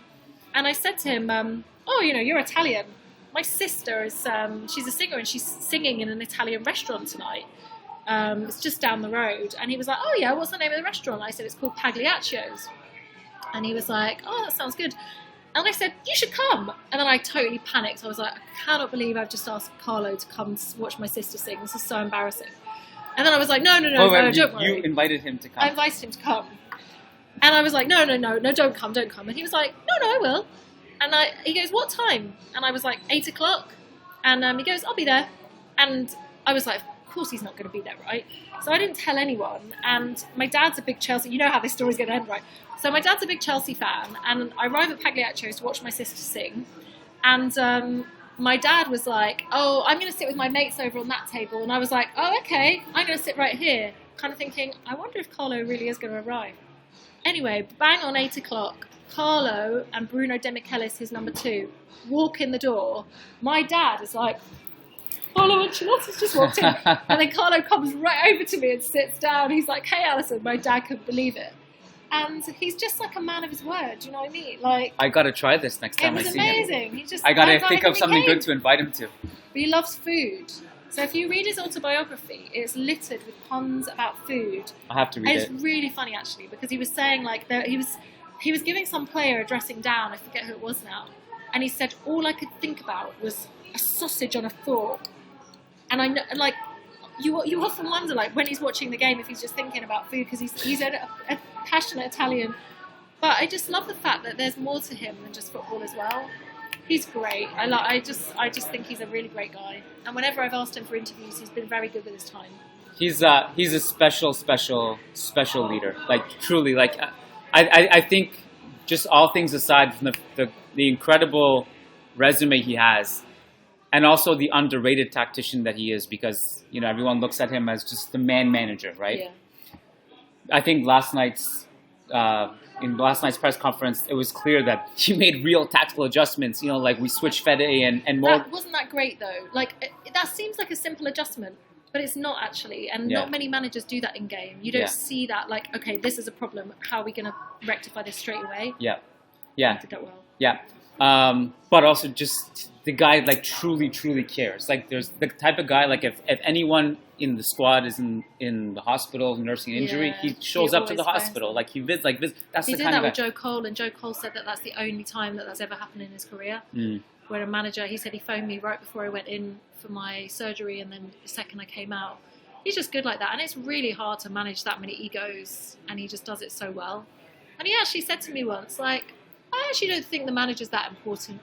and I said to him, you're Italian. My sister is, she's a singer, and she's singing in an Italian restaurant tonight. It's just down the road. And he was like, oh yeah, what's the name of the restaurant? I said, it's called Pagliaccios. And he was like, oh, that sounds good. And I said, you should come. And then I totally panicked. I was like, I cannot believe I've just asked Carlo to come watch my sister sing. This is so embarrassing. And then I was like, no, don't worry. You invited him to come. I invited him to come. And I was like, no, don't come. And he was like, no, I will. And he goes, what time? And I was like, 8 o'clock. And he goes, I'll be there. And I was like, of course he's not going to be there, right? So I didn't tell anyone. And my dad's a big Chelsea. You know how this story's going to end, right? So my dad's a big Chelsea fan. And I arrive at Pagliaccios to watch my sister sing. And my dad was like, oh, I'm going to sit with my mates over on that table. And I was like, oh, okay, I'm going to sit right here. Kind of thinking, I wonder if Carlo really is going to arrive. Anyway, bang on 8 o'clock, Carlo and Bruno Demichelis, his number 2, walk in the door. My dad is like, Carlo Ancelotti's just walked in. And then Carlo comes right over to me and sits down. He's like, hey, Alison. My dad couldn't believe it. And he's just like a man of his word, do you know what I mean? Like, I got to try this next time I see him. It was amazing. I got to think of something good to invite him to. But he loves food. So if you read his autobiography, it's littered with puns about food. I have to read it. It's really funny, actually, because he was saying, like, he was giving some player a dressing down. I forget who it was now. And he said, all I could think about was a sausage on a fork. And I know, like, you often wonder, like, when he's watching the game, if he's just thinking about food, because he's a passionate Italian. But I just love the fact that there's more to him than just football as well. He's great. I just think he's a really great guy. And whenever I've asked him for interviews, he's been very good with his time. He's a special leader. Like, truly, like, I think, just all things aside from the incredible resume he has, and also the underrated tactician that he is, because, everyone looks at him as just the man manager, right? Yeah. I think in last night's press conference, it was clear that he made real tactical adjustments. Like, we switched Fede and more. Wasn't that great though? Like, that seems like a simple adjustment, but it's not actually. And not many managers do that in game. You don't see that. Like, okay, this is a problem. How are we going to rectify this straight away? Yeah. Yeah. Did that well. Yeah. But also just the guy like truly cares. Like there's the type of guy like if anyone in the squad is in the hospital nursing an injury, he shows up to the hospital. Like he visits. That's he the did kind that of with guy. Joe Cole, and Joe Cole said that that's the only time that's ever happened in his career. Where a manager, he said he phoned me right before I went in for my surgery, and then the second I came out. He's just good like that, and it's really hard to manage that many egos, and he just does it so well. And he actually said to me once, like, I actually don't think the manager's that important.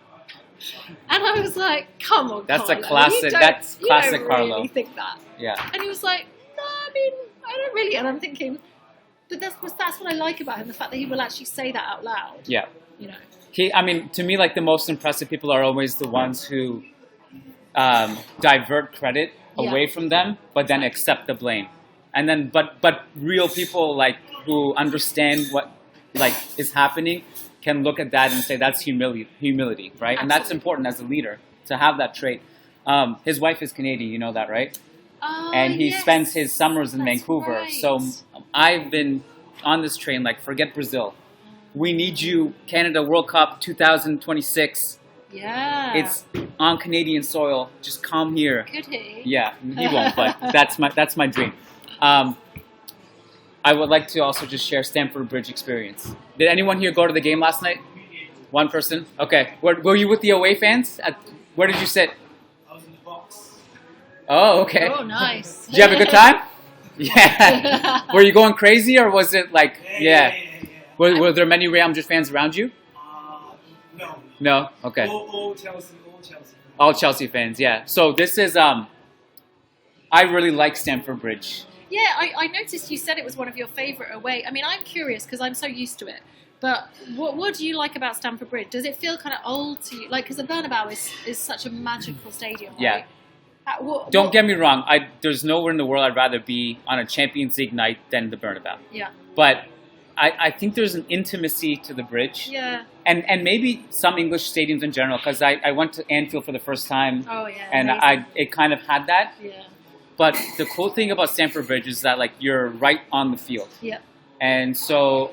And I was like, come on, That's Carlo. a classic. That's classic, you don't Carlo. really think that. Yeah. And he was like, no, I mean, I don't really. And I'm thinking, but that's what I like about him, the fact that he will actually say that out loud. Yeah. You know. I mean, to me, like the most impressive people are always the ones who divert credit away from them, but then accept the blame. And then, but real people like who understand what like is happening can look at that and say that's humility, right? Absolutely. And that's important as a leader to have that trait. His wife is Canadian, you know that, right? And he spends his summers in Vancouver. Right. So I've been on this train, like, forget Brazil. We need you, Canada World Cup 2026. Yeah. It's on Canadian soil. Just come here. Could he? Yeah, he won't, but that's my dream. I would like to also just share Stamford Bridge experience. Did anyone here go to the game last night? One person? Okay. Were you with the away fans? Where did you sit? I was in the box. Oh, okay. Oh, nice. Did you have a good time? Yeah. Were you going crazy, or was it like, yeah. Were there many Real Madrid fans around you? No. No? Okay. All Chelsea. All Chelsea fans, yeah. So this is, I really like Stamford Bridge. Yeah, I noticed you said it was one of your favourite away. I mean, I'm curious because I'm so used to it. But what do you like about Stamford Bridge? Does it feel kind of old to you? Like, because the Bernabeu is such a magical stadium, right? Yeah. Don't get me wrong. There's nowhere in the world I'd rather be on a Champions League night than the Bernabeu. Yeah. But I think there's an intimacy to the bridge. Yeah. And maybe some English stadiums in general, because I went to Anfield for the first time. Oh, yeah. And amazing. it kind of had that. Yeah. But the cool thing about Stamford Bridge is that, like, you're right on the field. Yeah. And so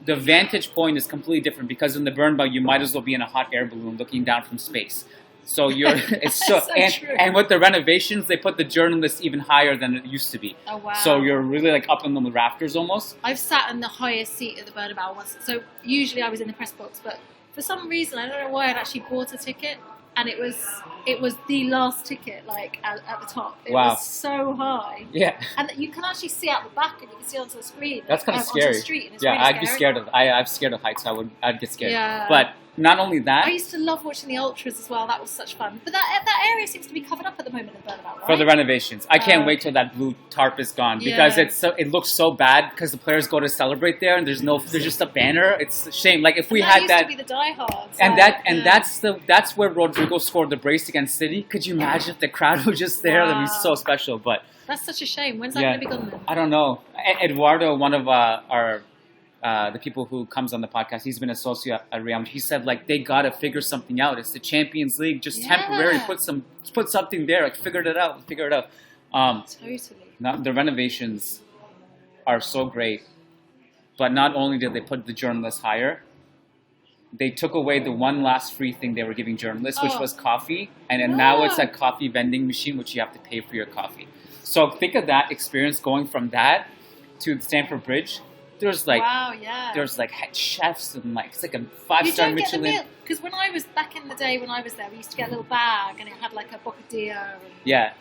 the vantage point is completely different, because in the Bernabeu, you might as well be in a hot air balloon looking down from space. So it's so true. And with the renovations, they put the journalists even higher than it used to be. Oh, wow. So you're really like up in the rafters almost. I've sat in the highest seat at the Bernabeu once. So usually I was in the press box, but for some reason, I don't know why, I'd actually bought a ticket. And it was the last ticket, like, at the top. It was so high. Yeah. And you can actually see out the back, and you can see onto the screen. That's kind of onto scary. the street, and it's yeah, really I'd be scary. scared of. I'm scared of heights. I'd get scared. Yeah. But not only that, I used to love watching the ultras as well. That was such fun. But that area seems to be covered up at the moment in Bernabeu, right? for the renovations, I can't wait till that blue tarp is gone, because it looks so bad, because the players go to celebrate there and there's just a banner. It's a shame. Like if we that had used that. to be the diehards. That's where Rodrigo scored the brace against City. Could you imagine if the crowd was just there? That'd be so special. But that's such a shame. When's that going to be gone then? I don't know. Eduardo, one of the people who comes on the podcast, he's been associate at Real Madrid. He said, like, they got to figure something out. It's the Champions League. Just temporarily put something there. Like, figure it out. Totally. The renovations are so great. But not only did they put the journalists higher, they took away the one last free thing they were giving journalists, which was coffee. And then now it's a coffee vending machine, which you have to pay for your coffee. So think of that experience going from that to Stamford Bridge. There's like there's like head chefs and like it's like a 5-star Michelin. Because when I was back in the day when I was there, we used to get a little bag and it had like a bocadillo. And yeah,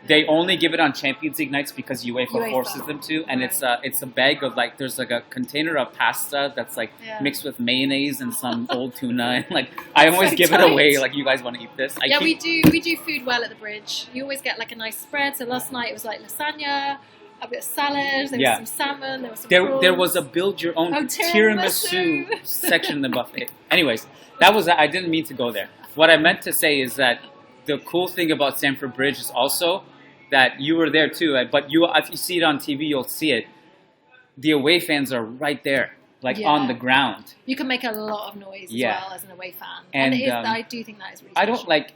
they only give it on Champions League nights because UEFA forces them to, and it's a bag of like there's like a container of pasta that's like mixed with mayonnaise and some old tuna, and like I always give it away. Like, you guys want to eat this? We do food well at the bridge. You always get like a nice spread. So last night it was like lasagna, a bit of salad, there was some salmon, there was some prawns. There was a build your own tiramisu section in the buffet. Anyways, I didn't mean to go there. What I meant to say is that the cool thing about Stamford Bridge is also that you were there too, but if you see it on TV, you'll see it. The away fans are right there, like on the ground. You can make a lot of noise as well as an away fan. And I do think that is really special.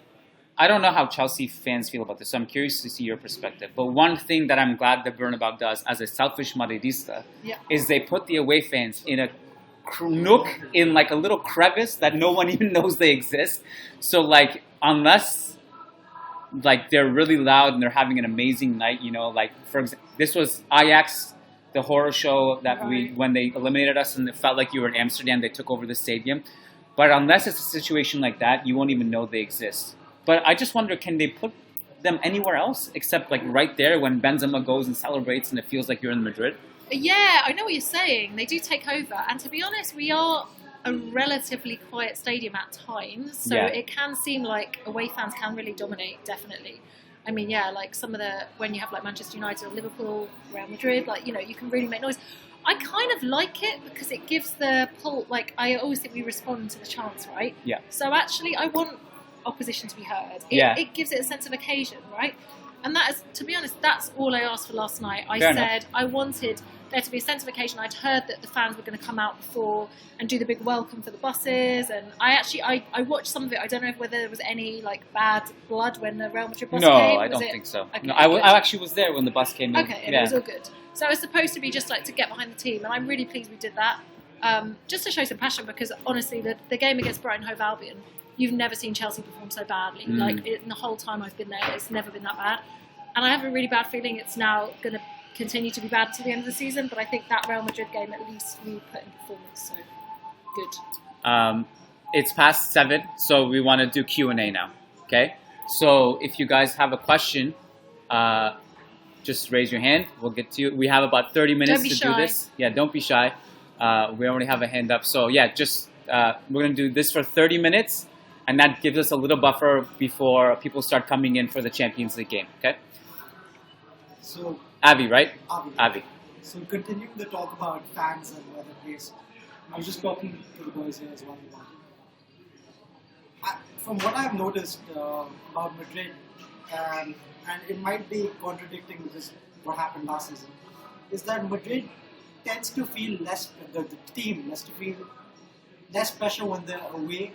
I don't know how Chelsea fans feel about this, so I'm curious to see your perspective. But one thing that I'm glad the Bernabeu does as a selfish Madridista is they put the away fans in a nook in like a little crevice that no one even knows they exist. So like unless like they're really loud and they're having an amazing night, you know, like for example, this was Ajax, the horror show that when they eliminated us and it felt like you were in Amsterdam, they took over the stadium. But unless it's a situation like that, you won't even know they exist. But I just wonder, can they put them anywhere else except like right there when Benzema goes and celebrates and it feels like you're in Madrid? Yeah, I know what you're saying. They do take over. And to be honest, we are a relatively quiet stadium at times. So it can seem like away fans can really dominate, definitely. I mean, yeah, like some of the, when you have like Manchester United or Liverpool, Real Madrid, like, you know, you can really make noise. I kind of like it because it gives the pull, like, I always think we respond to the chants, right? Yeah. So actually, I want opposition to be heard. It gives it a sense of occasion, right? And that is, to be honest, that's all I asked for last night. I said I wanted there to be a sense of occasion. I'd heard that the fans were going to come out before and do the big welcome for the buses. And I watched some of it. I don't know whether there was any like bad blood when the Real Madrid bus came. No, I don't think so. Okay, no, I actually was there when the bus came in. Okay, and it was all good. So it was supposed to be just like to get behind the team, and I'm really pleased we did that. Just to show some passion, because honestly, the game against Brighton Hove Albion, you've never seen Chelsea perform so badly. Like in the whole time I've been there, it's never been that bad. And I have a really bad feeling it's now going to continue to be bad to the end of the season. But I think that Real Madrid game, at least, we put in performance. So good. It's past 7, so we want to do Q&A now. Okay. So if you guys have a question, just raise your hand. We'll get to you. We have about 30 minutes to do this. Yeah, don't be shy. We already have a hand up. So yeah, just we're going to do this for 30 minutes. And that gives us a little buffer before people start coming in for the Champions League game. Okay? So, Avi, right? Avi. So continuing the talk about fans and where they place, I was just talking to the boys here as well. From what I've noticed about Madrid, and it might be contradicting with just what happened last season, is that Madrid tends to feel less, the team tends to feel less pressure when they're away,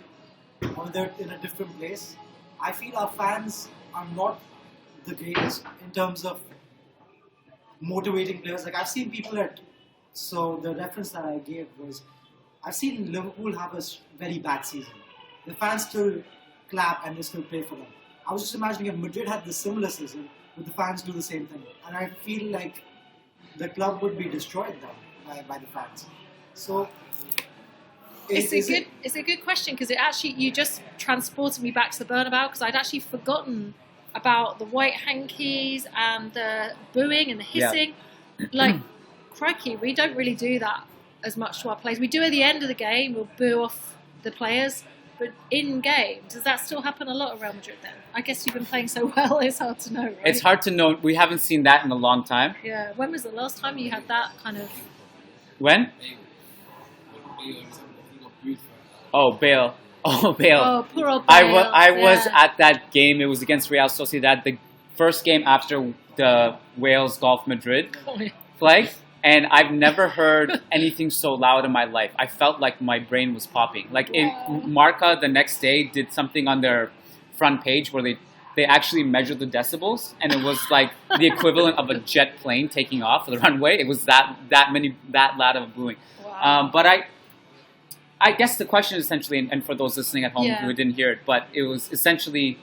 or they're in a different place. I feel our fans are not the greatest in terms of motivating players. Like I've seen people so the reference that I gave was, I've seen Liverpool have a very bad season. The fans still clap and they still play for them. I was just imagining if Madrid had this similar season, would the fans do the same thing? And I feel like the club would be destroyed then by the fans. So it's a good question, because it actually, you just transported me back to the Bernabeu, because I'd actually forgotten about the white hankies and the booing and the hissing. Yeah. Like, crikey, we don't really do that as much to our players. We do at the end of the game, we'll boo off the players, but in game, does that still happen a lot at Real Madrid then? I guess you've been playing so well, it's hard to know, right? It's hard to know. We haven't seen that in a long time. Yeah, when was the last time you had that kind of... When? Oh, Bale. Oh, Bale. Oh, poor old Bale. I was at that game. It was against Real Sociedad, the first game after the Wales Golf Madrid flag. And I've never heard anything so loud in my life. I felt like my brain was popping. Like Marca the next day did something on their front page where they actually measured the decibels, and it was like the equivalent of a jet plane taking off the runway. It was that loud of a booing. Wow. But I guess the question is essentially, and for those listening at home who didn't hear it, but it was essentially,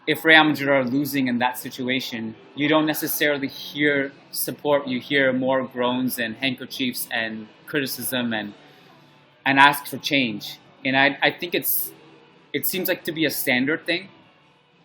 if Real Madrid are losing in that situation, you don't necessarily hear support. You hear more groans and handkerchiefs and criticism and ask for change. And I think it seems like to be a standard thing.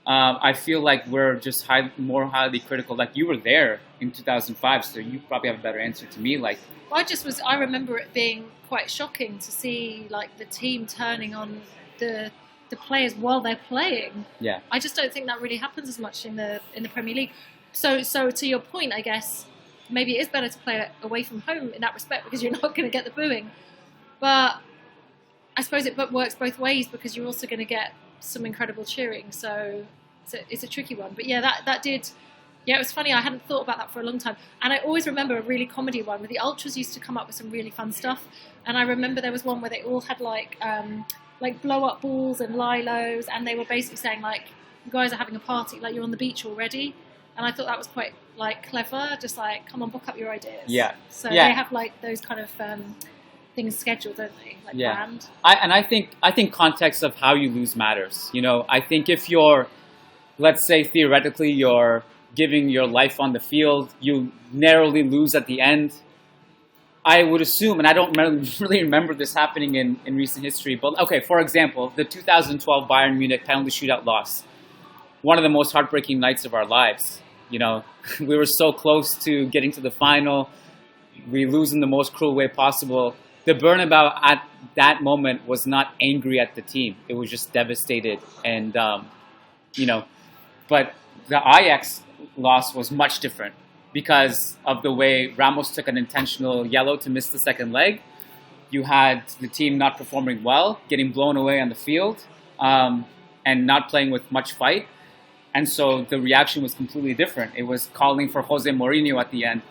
I feel like we're just more highly critical. Like, you were there in 2005, so you probably have a better answer to me. Like, I remember it being quite shocking to see like the team turning on the players while they're playing. Yeah. I just don't think that really happens as much in the Premier League. So to your point, I guess maybe it is better to play away from home in that respect, because you're not going to get the booing. But I suppose it works both ways, because you're also going to get some incredible cheering. So it's a tricky one. But yeah, that did. Yeah, it was funny. I hadn't thought about that for a long time. And I always remember a really comedy one where the Ultras used to come up with some really fun stuff. And I remember there was one where they all had like blow up balls and lilos, and they were basically saying like, you guys are having a party, like you're on the beach already. And I thought that was quite like clever, just like, come on, book up your ideas. Yeah. So they have like those kind of things scheduled, don't they? Like Yeah. planned. I think context of how you lose matters. You know, I think if you're, let's say theoretically, you're giving your life on the field, you narrowly lose at the end. I would assume, and I don't really remember this happening in recent history, but okay, for example, the 2012 Bayern Munich penalty shootout loss, one of the most heartbreaking nights of our lives. You know, we were so close to getting to the final. We lose in the most cruel way possible. The Bernabeu at that moment was not angry at the team. It was just devastated. And, you know, but the Ajax loss was much different because of the way Ramos took an intentional yellow to miss the second leg. You had the team not performing well, getting blown away on the field, and not playing with much fight. And so the reaction was completely different. It was calling for Jose Mourinho at the end.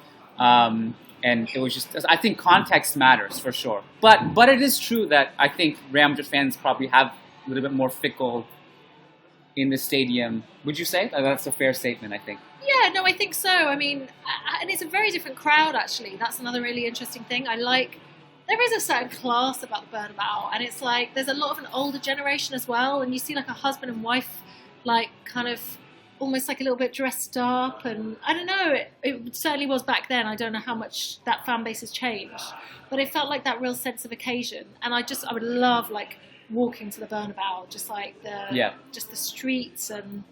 And it was just, I think context matters for sure. But it is true that I think Real Madrid fans probably have a little bit more fickle in the stadium. Would you say? That's a fair statement, I think. Yeah, no, I think so. I mean, and it's a very different crowd, actually. That's another really interesting thing. There is a certain class about the Bernabeu, and it's like, there's a lot of an older generation as well, and you see like a husband and wife, like kind of almost like a little bit dressed up, and I don't know, it certainly was back then. I don't know how much that fan base has changed, but it felt like that real sense of occasion, and I would love like walking to the Bernabeu, just like just the streets. And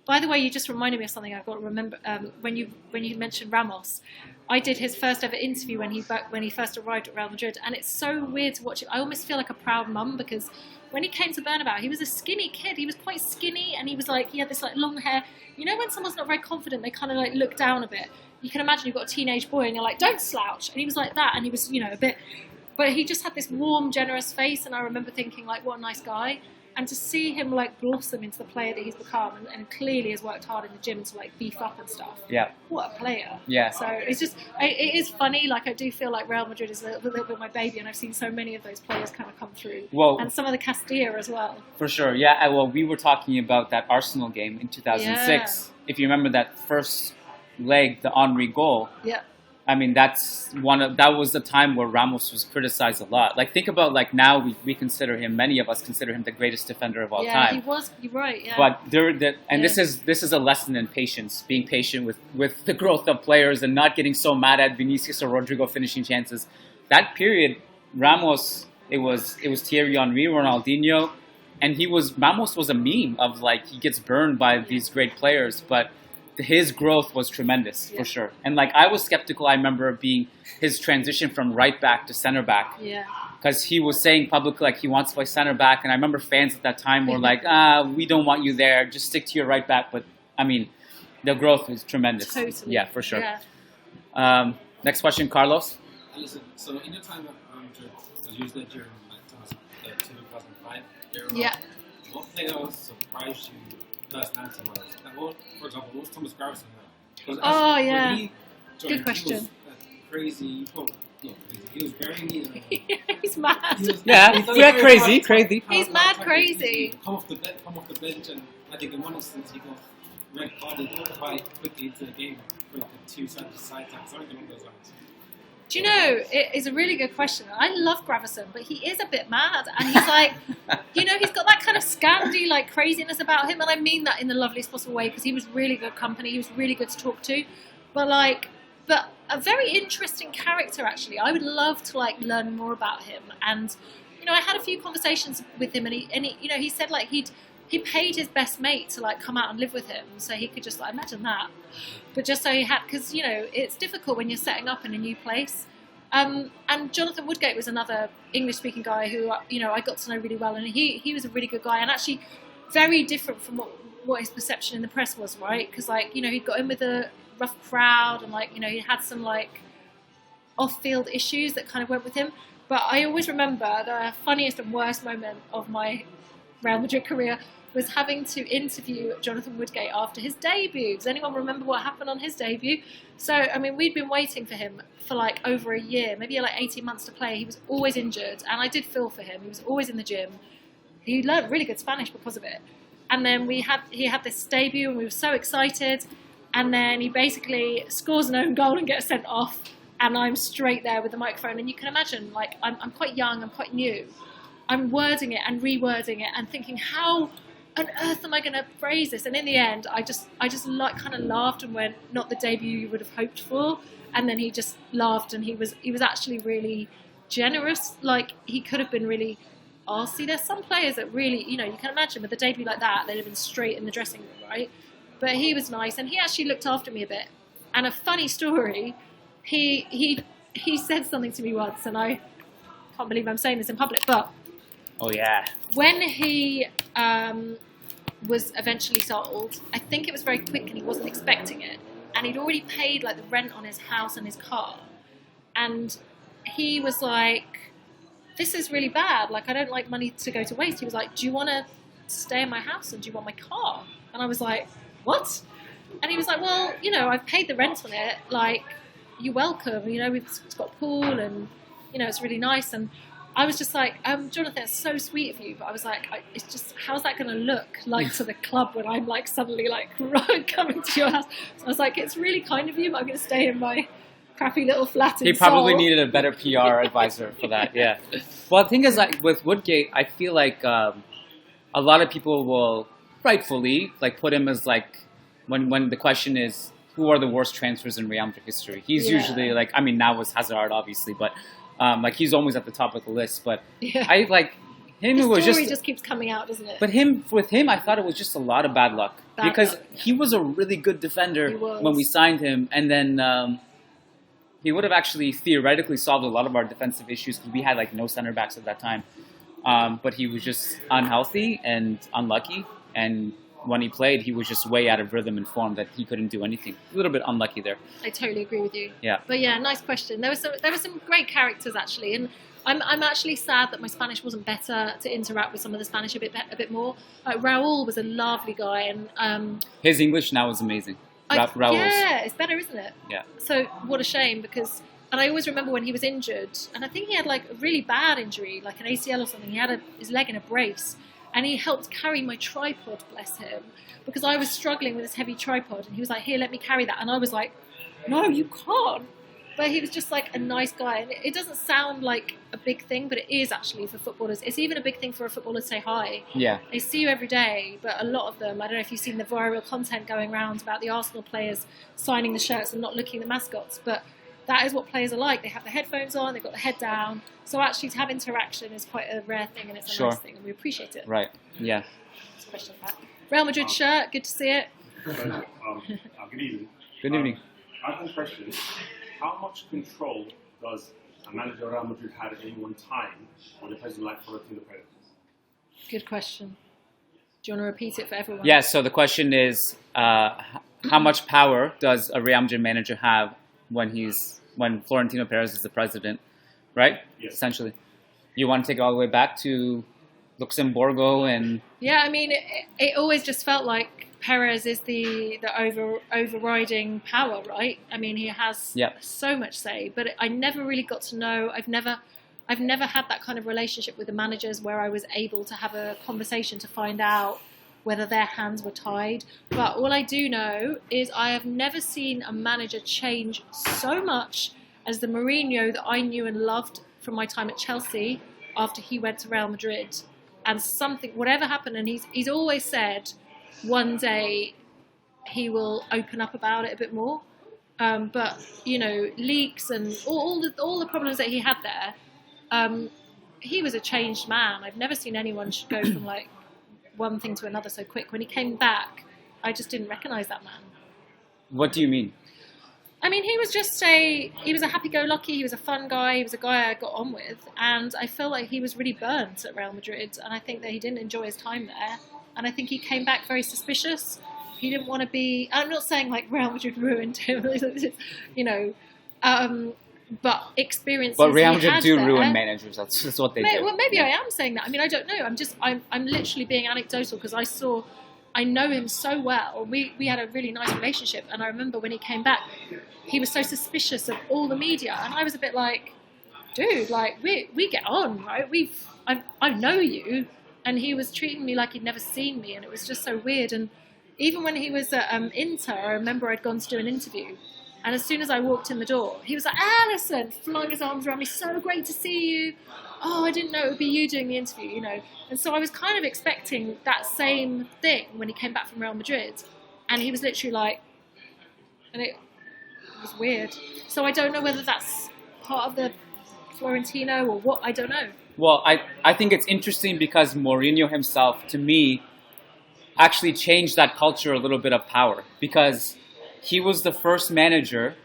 by the way, you just reminded me of something I've got to remember. When you mentioned Ramos, I did his first ever interview when he first arrived at Real Madrid, and it's so weird to watch it. I almost feel like a proud mum because when he came to Bernabeu, he was a skinny kid. He was quite skinny, and he had this like long hair. You know, when someone's not very confident, they kind of like look down a bit. You can imagine you've got a teenage boy, and you're like, don't slouch. And he was like that, and he was, you know, a bit. But he just had this warm, generous face, and I remember thinking, like, what a nice guy. And to see him like blossom into the player that he's become, and clearly has worked hard in the gym to like beef up and stuff. Yeah. What a player. Yeah. So it's just, it is funny. Like, I do feel like Real Madrid is a little bit my baby, and I've seen so many of those players kind of come through. Well, and some of the Castilla as well. For sure. Yeah. Well, we were talking about that Arsenal game in 2006. Yeah. If you remember that first leg, the Henry goal. Yeah. I mean, that was the time where Ramos was criticized a lot. Like, think about, like, now we consider him, many of us consider him the greatest defender of all time. Yeah, he was, you're right, yeah. But this is a lesson in patience, being patient with the growth of players and not getting so mad at Vinicius or Rodrigo finishing chances. That period, Ramos, it was Thierry Henry, Ronaldinho, and Ramos was a meme of, like, he gets burned by these great players, but his growth was tremendous, for sure. And, like, I was skeptical, I remember, being his transition from right back to center back. Yeah. Because he was saying publicly, like, he wants to play center back. And I remember fans at that time were like, we don't want you there. Just stick to your right back. But, I mean, the growth is tremendous. Totally. Yeah, for sure. Yeah. Next question, Carlos. Alison, so in your time at Madrid, was usually during like 2005 era, what player surprised you personality-wise? Like, for example, what was Thomas Gravesen like? Oh, yeah. Good question. He was crazy. Well, not crazy. He was very... He's mad. Crazy. He's mad crazy. Come off the bench, and I think in one instance he got red carded quite quickly into the game for like a two-side tackle, something along those lines. Do you know, it is a really good question. I love Gravesen, but he is a bit mad. And he's like, you know, he's got that kind of Scandi, like, craziness about him. And I mean that in the loveliest possible way, because he was really good company. He was really good to talk to. But a very interesting character, actually. I would love to, like, learn more about him. And, you know, I had a few conversations with him, and he you know, he said, like, he paid his best mate to, like, come out and live with him, so he could just, like, imagine that. But just so he had, because, you know, it's difficult when you're setting up in a new place. And Jonathan Woodgate was another English-speaking guy who, you know, I got to know really well, and he was a really good guy, and actually very different from what his perception in the press was, right? Because, like, you know, he got in with a rough crowd, and, like, you know, he had some, like, off-field issues that kind of went with him. But I always remember the funniest and worst moment of my Real Madrid career was having to interview Jonathan Woodgate after his debut. Does anyone remember what happened on his debut? So, I mean, we'd been waiting for him for like over a year, maybe like 18 months to play. He was always injured, and I did feel for him. He was always in the gym. He learned really good Spanish because of it. And then he had this debut, and we were so excited. And then he basically scores an own goal and gets sent off. and I'm straight there with the microphone. And you can imagine, like, I'm quite young, I'm quite new. I'm wording it and rewording it and thinking, how on earth am I going to phrase this? And in the end, I just like kind of laughed and went, not the debut you would have hoped for. And then he just laughed, and he was actually really generous. Like, he could have been really arsey. There's some players that really, you can imagine with a debut like that, they'd have been straight in the dressing room, right? But he was nice, and he actually looked after me a bit. And a funny story, he said something to me once, and I can't believe I'm saying this in public, but Oh yeah. when he was eventually sold, I think it was very quick, and he wasn't expecting it. And he'd already paid like the rent on his house and his car. And he was like, this is really bad. Like, I don't like money to go to waste. He was like, do you want to stay in my house, and do you want my car? And I was like, what? And he was like, well, I've paid the rent on it. Like, you're welcome. It's got a pool, and, it's really nice. And I was just like, Jonathan, that's so sweet of you. But I was like, it's just, how's that going to look like to the club when I'm like suddenly like coming to your house? So I was like, it's really kind of you, but I'm going to stay in my crappy little flat in He probably Seoul. needed a better PR advisor for that, yeah. Well, the thing is, like, with Woodgate, I feel like a lot of people will rightfully like put him as like, when the question is, who are the worst transfers in Real Madrid history? He's usually like, I mean, now was Hazard, obviously, but like, he's always at the top of the list. But I like him. The It was story just keeps coming out, doesn't it? But with him, I thought it was just a lot of bad luck because he was a really good defender when we signed him, and then he would have actually theoretically solved a lot of our defensive issues because we had like no center backs at that time. But he was just unhealthy and unlucky, and when he played, he was just way out of rhythm and form that he couldn't do anything. A little bit unlucky there. I totally agree with you. Yeah. But yeah, nice question. There were some great characters actually, and I'm actually sad that my Spanish wasn't better to interact with some of the Spanish a bit more. Raúl was a lovely guy, and his English now is amazing. Raúl's. Yeah, it's better, isn't it? Yeah. So what a shame, because, and I always remember when he was injured, and I think he had like a really bad injury, like an ACL or something. He had his leg in a brace. And he helped carry my tripod, bless him, because I was struggling with this heavy tripod. And he was like, here, let me carry that. And I was like, no, you can't. But he was just like a nice guy. And it doesn't sound like a big thing, but it is actually for footballers. It's even a big thing for a footballer to say hi. Yeah. They see you every day, but a lot of them, I don't know if you've seen the viral content going around about the Arsenal players signing the shirts and not looking at the mascots, but that is what players are like. They have the headphones on, they've got the head down. So actually to have interaction is quite a rare thing, and it's a nice thing, and we appreciate it. Right, yeah. That's a question for that. Real Madrid shirt, good to see it. Good evening. Good evening. I have a question. How much control does a manager of Real Madrid have at any one time when a president like Florentino Perez? Good question. Do you want to repeat it for everyone? Yeah, so the question is, how much power does a Real Madrid manager have when Florentino Perez is the president, right? Yes. Essentially. You want to take it all the way back to Luxemburgo and... Yeah, I mean, it always just felt like Perez is the overriding power, right? I mean, he has so much say, but I never really got to know. I've never had that kind of relationship with the managers where I was able to have a conversation to find out whether their hands were tied. But all I do know is I have never seen a manager change so much as the Mourinho that I knew and loved from my time at Chelsea after he went to Real Madrid. And whatever happened, and he's always said one day he will open up about it a bit more. But, leaks and all the problems that he had there, he was a changed man. I've never seen anyone go from like one thing to another so quick. When he came back, I just didn't recognise that man. What do you mean? I mean, he was a happy-go-lucky, he was a fun guy, he was a guy I got on with, and I feel like he was really burnt at Real Madrid, and I think that he didn't enjoy his time there, and I think he came back very suspicious. He didn't want to be, I'm not saying like Real Madrid ruined him, but experiences. But Real Madrid do there, ruin managers. That's what they do. Well, maybe I am saying that. I mean, I don't know. I'm literally being anecdotal because I know him so well. We had a really nice relationship, and I remember when he came back, he was so suspicious of all the media, and I was a bit like, dude, like we get on, right? I know you, and he was treating me like he'd never seen me, and it was just so weird. And even when he was at Inter, I remember I'd gone to do an interview. And as soon as I walked in the door, he was like, Alison, flung his arms around me, so great to see you. Oh, I didn't know it would be you doing the interview, you know. And so I was kind of expecting that same thing when he came back from Real Madrid. And he was literally like, and it was weird. So I don't know whether that's part of the Florentino or what, I don't know. Well, I think it's interesting because Mourinho himself, to me, actually changed that culture a little bit of power, because he was the first manager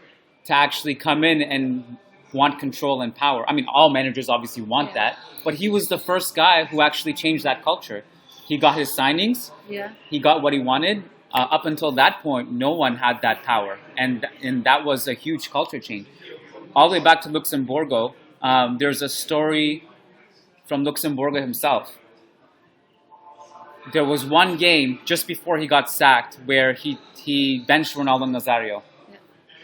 to actually come in and want control and power. I mean, all managers obviously want that, but he was the first guy who actually changed that culture. He got his signings. Yeah. He got what he wanted. Up until that point, no one had that power, and that was a huge culture change. All the way back to Luxemburgo, there's a story from Luxemburgo himself. There was one game just before he got sacked where he benched Ronaldo Nazario. Yeah.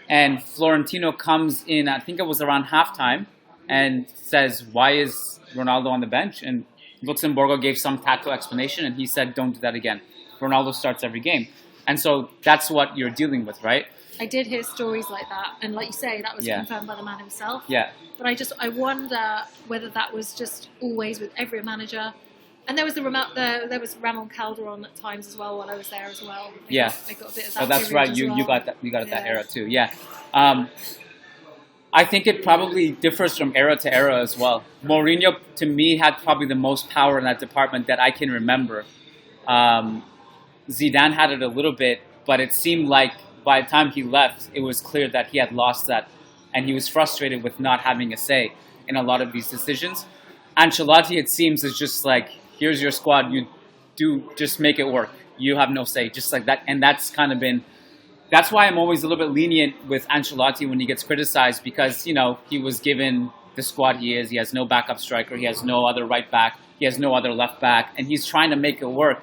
And Florentino comes in, I think it was around halftime, and says, why is Ronaldo on the bench? And Luxemburgo gave some tactful explanation, and he said, don't do that again. Ronaldo starts every game. And so that's what you're dealing with, right? I did hear stories like that. And like you say, that was confirmed by the man himself. Yeah. But I wonder whether that was just always with every manager. And there was there was Ramon Calderon at times as well while I was there as well. I got a bit of that. Oh, that's right. You got that. You got it that era too. Yeah. I think it probably differs from era to era as well. Mourinho, to me, had probably the most power in that department that I can remember. Zidane had it a little bit, but it seemed like by the time he left, it was clear that he had lost that, and he was frustrated with not having a say in a lot of these decisions. Ancelotti, it seems, is just like, here's your squad, you do just make it work. You have no say, just like that. And that's kind of been, that's why I'm always a little bit lenient with Ancelotti when he gets criticized, because, you know, he was given the squad he is. He has no backup striker. He has no other right back. He has no other left back, and he's trying to make it work.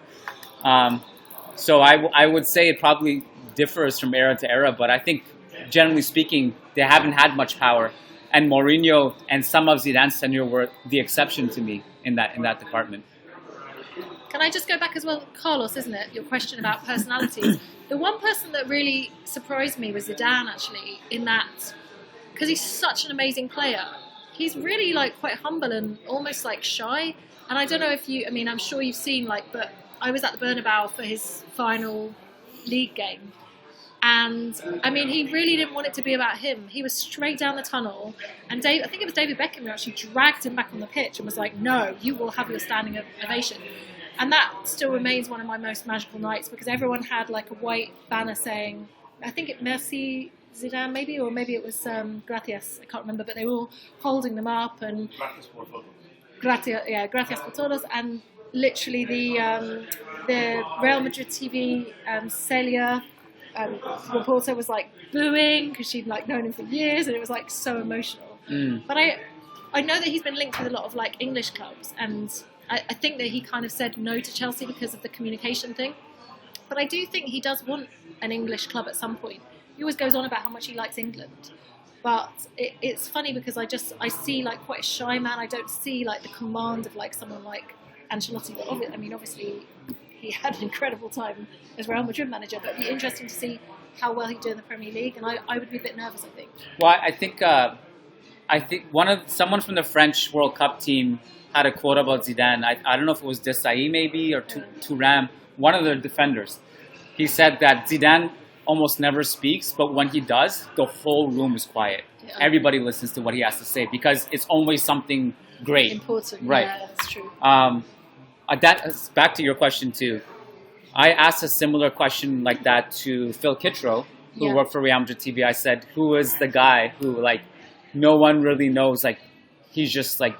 So I would say it probably differs from era to era, but I think generally speaking, they haven't had much power. And Mourinho and some of Zidane's tenure were the exception to me in that department. Can I just go back as well, Carlos, isn't it? Your question about personalities. The one person that really surprised me was Zidane, actually, in that, because he's such an amazing player. He's really like quite humble and almost like shy. And I don't know if you, I mean, I'm sure you've seen but I was at the Bernabeu for his final league game. And, I mean, he really didn't want it to be about him. He was straight down the tunnel. And I think it was David Beckham who actually dragged him back on the pitch and was like, no, you will have your standing ovation. And that still remains one of my most magical nights, because everyone had like a white banner saying, I think it Merci Zidane maybe, or maybe it was Gracias, I can't remember, but they were all holding them up. And Gracias por todos. And literally the Real Madrid TV, Celia, reporter was like booing because she'd like known him for years, and it was like so emotional. But I know that he's been linked with a lot of like English clubs, and I think that he kind of said no to Chelsea because of the communication thing. But I do think he does want an English club at some point. He always goes on about how much he likes England, but it's funny because I see like quite a shy man. I don't see like the command of like someone like Ancelotti. But obviously he had an incredible time as Real Madrid manager, but it'd be interesting to see how well he'd do in the Premier League, and I would be a bit nervous, I think. Well, I think someone from the French World Cup team had a quote about Zidane. I don't know if it was Desailly maybe or Thuram, one of the defenders. He said that Zidane almost never speaks, but when he does, the whole room is quiet. Yeah. Everybody listens to what he has to say because it's always something great. Important, right? Yeah, that's true. That's back to your question too. I asked a similar question like that to Phil Kittro, who worked for Real Madrid TV. I said, who is the guy who like no one really knows? Like he's just like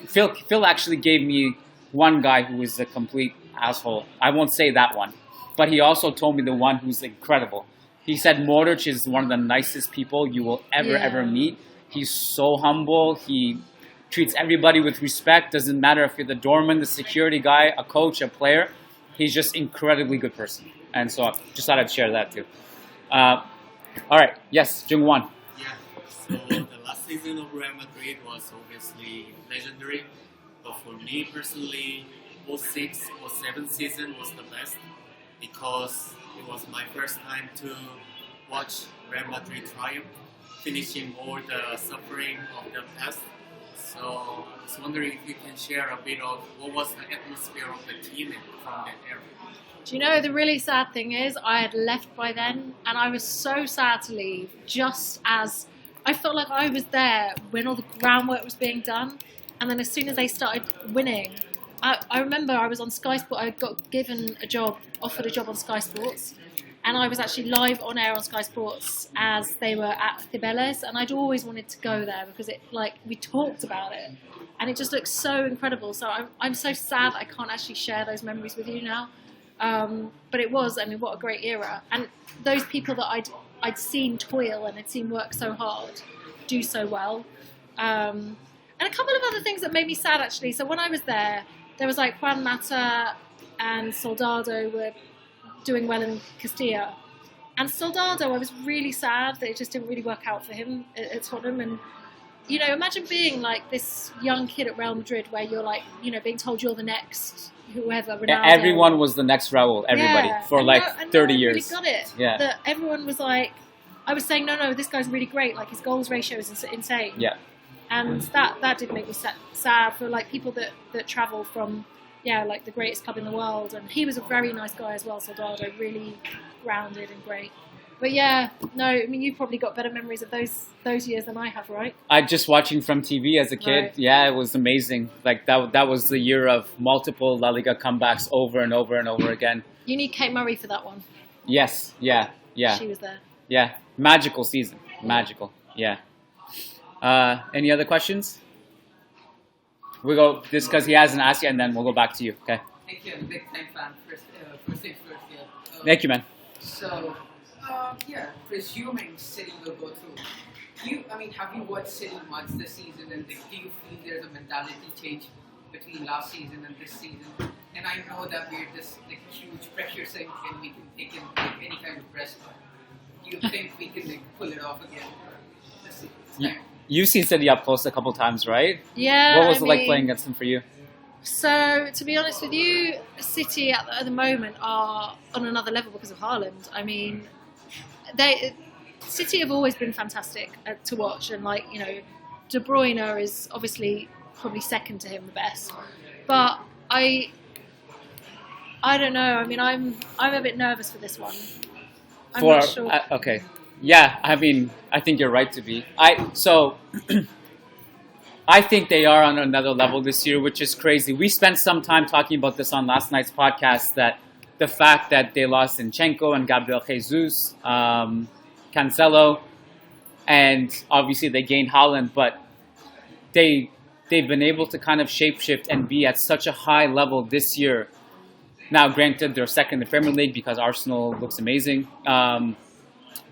Phil actually gave me one guy who is a complete asshole. I won't say that one, but he also told me the one who's incredible. He said Modric is one of the nicest people you will ever meet. He's so humble. He treats everybody with respect. Doesn't matter if you're the doorman, the security guy, a coach, a player. He's just incredibly good person. And so I just thought I'd share that too. All right. Yes, Jung-Won. Yeah. So the last season of Real Madrid was obviously legendary. But for me personally, 06 or 07 season was the best because it was my first time to watch Real Madrid triumph, finishing all the suffering of the past. So I was wondering if you can share a bit of what was the atmosphere of the team from that era. Do you know, the really sad thing is I had left by then, and I was so sad to leave, just as I felt like I was there when all the groundwork was being done. And then as soon as they started winning, I remember I was on Sky Sports. I got given a job, offered a job on Sky Sports, and I was actually live on air on Sky Sports as they were at Cibeles, and I'd always wanted to go there because it, like, we talked about it, and it just looked so incredible. So I'm so sad I can't actually share those memories with you now. But it was, I mean, what a great era. And those people that I'd seen toil and had seen work so hard do so well. And a couple of other things that made me sad, actually. So when I was there was like Juan Mata and Soldado were doing well in Castilla. And Soldado, I was really sad that it just didn't really work out for him at Tottenham. And, you know, imagine being like this young kid at Real Madrid where you're like, you know, being told you're the next whoever, Ronaldo. Yeah, everyone was the next Raul, everybody, for like 30 years. I really got it. Yeah. That everyone was like, I was saying, no, this guy's really great. Like, his goals ratio is insane. Yeah. And that did make me sad for like people that travel from, like the greatest club in the world. And he was a very nice guy as well, Soldado, really grounded and great. But yeah, no, I mean, you've probably got better memories of those years than I have, right? I just watching from TV as a kid. Right. Yeah, it was amazing. Like that was the year of multiple La Liga comebacks over and over and over again. You need Kate Murray for that one. Yes, yeah. She was there. Yeah, magical season. Magical, yeah. Any other questions? We go this because he hasn't asked yet, and then we'll go back to you. Okay. Thank you. I'm a big time fan. First things first. Yeah. Thank you, man. So, presuming City will go through. Have you watched City much this season, and do you feel there's a mentality change between last season and this season? And I know that we're this huge pressure sink, and we can take in any kind of press. Do you think we can pull it off again this time? You've seen City up close a couple times, right? Yeah. What was it like playing against them for you? So, to be honest with you, City at the moment are on another level because of Haaland. I mean, City have always been fantastic to watch, and De Bruyne is obviously probably second to him the best. But I don't know. I mean, I'm a bit nervous for this one. I'm not sure. Okay. Yeah, I mean, I think you're right to be. I think they are on another level this year, which is crazy. We spent some time talking about this on last night's podcast, that the fact that they lost Zinchenko and Gabriel Jesus, Cancelo, and obviously they gained Haaland, but they've been able to kind of shapeshift and be at such a high level this year. Now, granted, they're second in the Premier League because Arsenal looks amazing.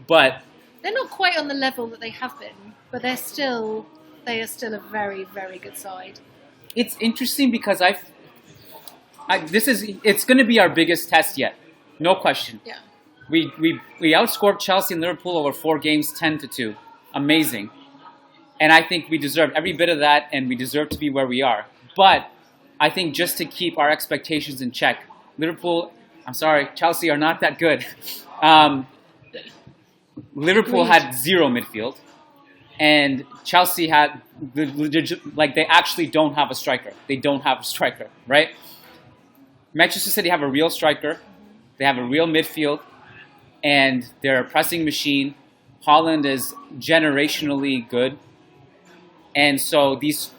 But they're not quite on the level that they have been, but they are still a very, very good side. It's interesting because it's going to be our biggest test yet, no question. Yeah. We outscored Chelsea and Liverpool over 4 games, 10-2. Amazing, and I think we deserve every bit of that, and we deserve to be where we are. But I think just to keep our expectations in check, Chelsea are not that good. Liverpool had 0 midfield, and Chelsea had they actually don't have a striker. They don't have a striker, right? Manchester City have a real striker. They have a real midfield, and they're a pressing machine. Haaland is generationally good, and so these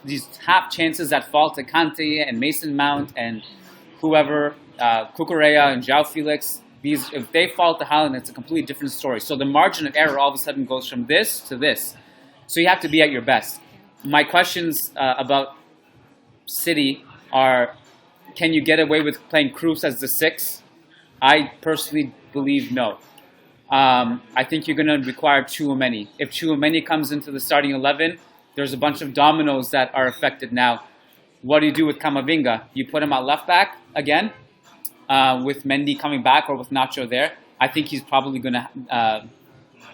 half chances that fall to Kante and Mason Mount and whoever, Cucurella and João Felix. If they fall to Haaland, it's a completely different story. So the margin of error all of a sudden goes from this to this. So you have to be at your best. My questions about City are, can you get away with playing Kroos as the 6? I personally believe no. I think you're going to require Tchouaméni. If Tchouaméni comes into the starting 11, there's a bunch of dominoes that are affected now. What do you do with Camavinga? You put him at left back again? With Mendy coming back or with Nacho there, I think he's probably going to.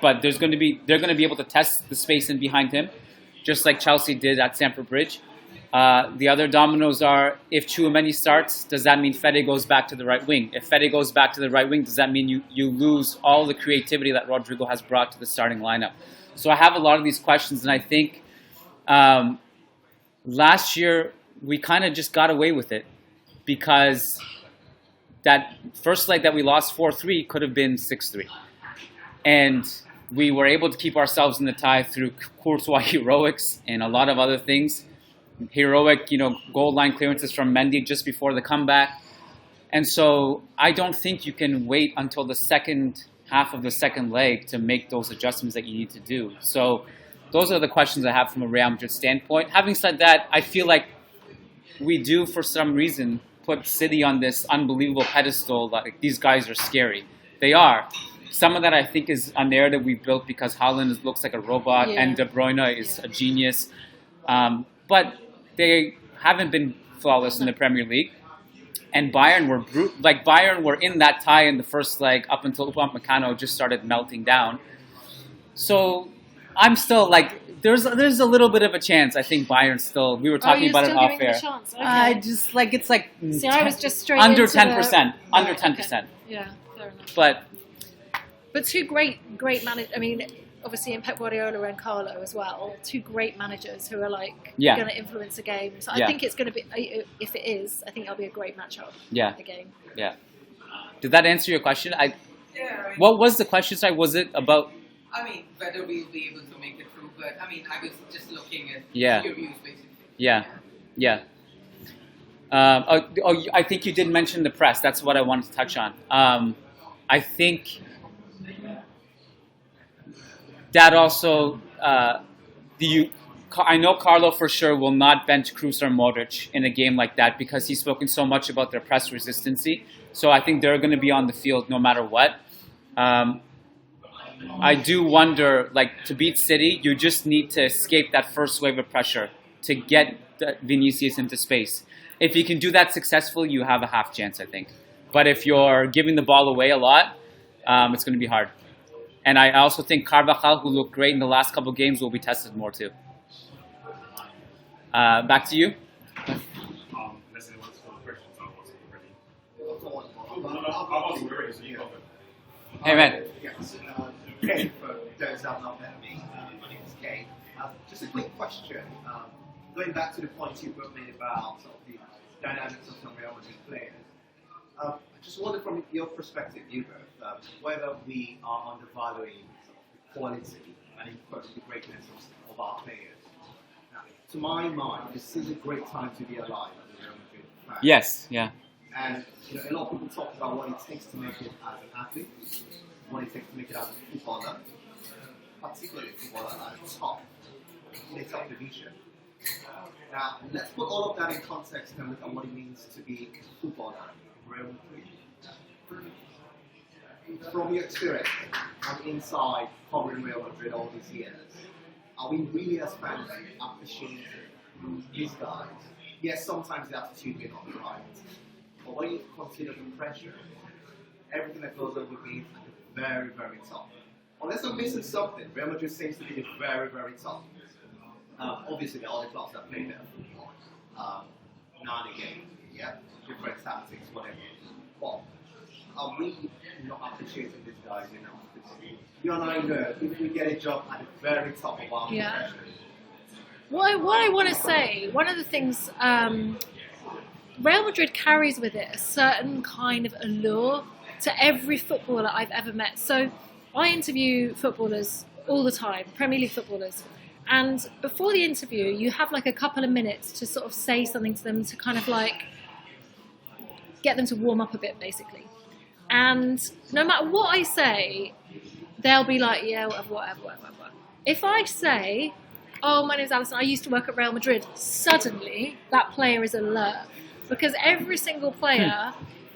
But they're going to be able to test the space in behind him, just like Chelsea did at Stamford Bridge. The other dominoes are, if Tchouaméni starts, does that mean Fede goes back to the right wing? If Fede goes back to the right wing, does that mean you lose all the creativity that Rodrigo has brought to the starting lineup? So I have a lot of these questions, and I think last year we kind of just got away with it because that first leg that we lost 4-3 could have been 6-3. And we were able to keep ourselves in the tie through Courtois heroics and a lot of other things. Heroic, goal line clearances from Mendy just before the comeback. And so I don't think you can wait until the second half of the second leg to make those adjustments that you need to do. So those are the questions I have from a Real Madrid standpoint. Having said that, I feel like we do, for some reason, put City on this unbelievable pedestal. Like, these guys are scary. They are. Some of that, I think, is a narrative we built because Haaland looks like a robot and De Bruyne is a genius. But they haven't been flawless in the Premier League. And Bayern were in that tie in the first leg up until Upamecano just started melting down. So I'm still there's a little bit of a chance. I think Bayern still. We were talking about it off air. Okay. I just it's like See, I was just straight under into 10%. Under 10%. Okay. Yeah, fair enough. But two great managers. I mean, obviously in Pep Guardiola and Carlo as well. Two great managers who are going to influence the game. So I think it's going to be. If it is, I think it'll be a great matchup. Yeah. The game. Yeah. Did that answer your question? What was the question? Sorry, was it about? I mean, whether we'll be able to make it through, but I mean, I was just looking at your views basically. Yeah. I think you did mention the press. That's what I wanted to touch on. I think that also, I know Carlo for sure will not bench Kroos or Modric in a game like that because he's spoken so much about their press resistancy. So I think they're going to be on the field no matter what. I do wonder, to beat City, you just need to escape that first wave of pressure to get Vinicius into space. If you can do that successfully, you have a half chance, I think. But if you're giving the ball away a lot, it's going to be hard. And I also think Carvajal, who looked great in the last couple of games, will be tested more too. Back to you. Hey, man. Okay, for those that have not met me, my name is Kane. Just a quick question. Going back to the point you both made about the dynamics of some Real Madrid players. I just wonder from your perspective, you both, whether we are undervaluing the quality and in quotes the greatness of our players. Now, to my mind, this is a great time to be alive as a Real Madrid fan. Yes, yeah. And a lot of people talk about what it takes to make it as an athlete, what it takes to make it as a footballer, particularly footballer at the top, in the top division. Now, let's put all of that in context and look at what it means to be a footballer in Real Madrid. From your experience, I'm inside covering Real Madrid all these years. Are we really as fans appreciating these guys? Yes, sometimes the attitude may not be right. But when you consider the pressure, everything that goes on with me at the very, very top. Unless I'm missing something, Real Madrid seems to be the very, very top. Obviously, there are other clubs that play there. Now and again, different tactics, whatever. But are we not appreciating these guys enough? You and I know if we get a job at the very top of our profession. What I want to say, one of the things Real Madrid carries with it a certain kind of allure to every footballer I've ever met. So I interview footballers all the time, Premier League footballers. And before the interview, you have a couple of minutes to sort of say something to them to kind of get them to warm up a bit, basically. And no matter what I say, they'll be like, yeah, whatever. If I say, oh, my name's Alison, I used to work at Real Madrid, suddenly that player is alert. Because every single player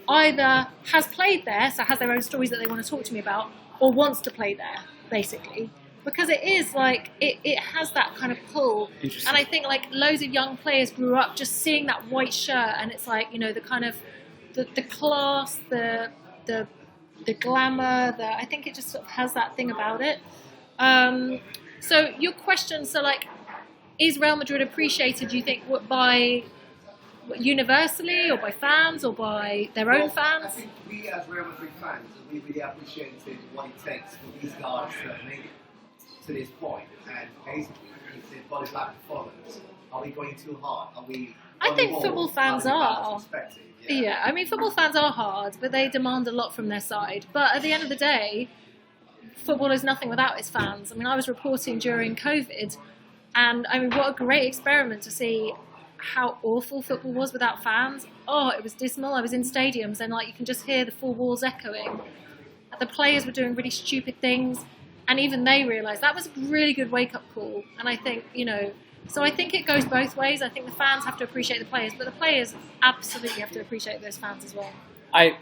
either has played there, so has their own stories that they want to talk to me about, or wants to play there, basically. Because it is it has that kind of pull. And I think loads of young players grew up just seeing that white shirt, and it's the kind of the class, the glamour, I think it just sort of has that thing about it. So your question, is Real Madrid appreciated, do you think, by universally or by fans or by their own fans? I think we as Real Madrid fans, we really appreciated what it takes for these guys to have made it to this point. And basically, it's a body back performance. Are we going too hard? Are we? I think football fans are. Yeah, I mean, football fans are hard, but they demand a lot from their side. But at the end of the day, football is nothing without its fans. I mean, I was reporting during COVID, and I mean, what a great experiment to see how awful football was without fans. Oh, it was dismal. I was in stadiums, and like you can just hear the four walls echoing. The players were doing really stupid things, and even they realised that was a really good wake-up call. And I think, so I think it goes both ways. I think the fans have to appreciate the players, but the players absolutely have to appreciate those fans as well. I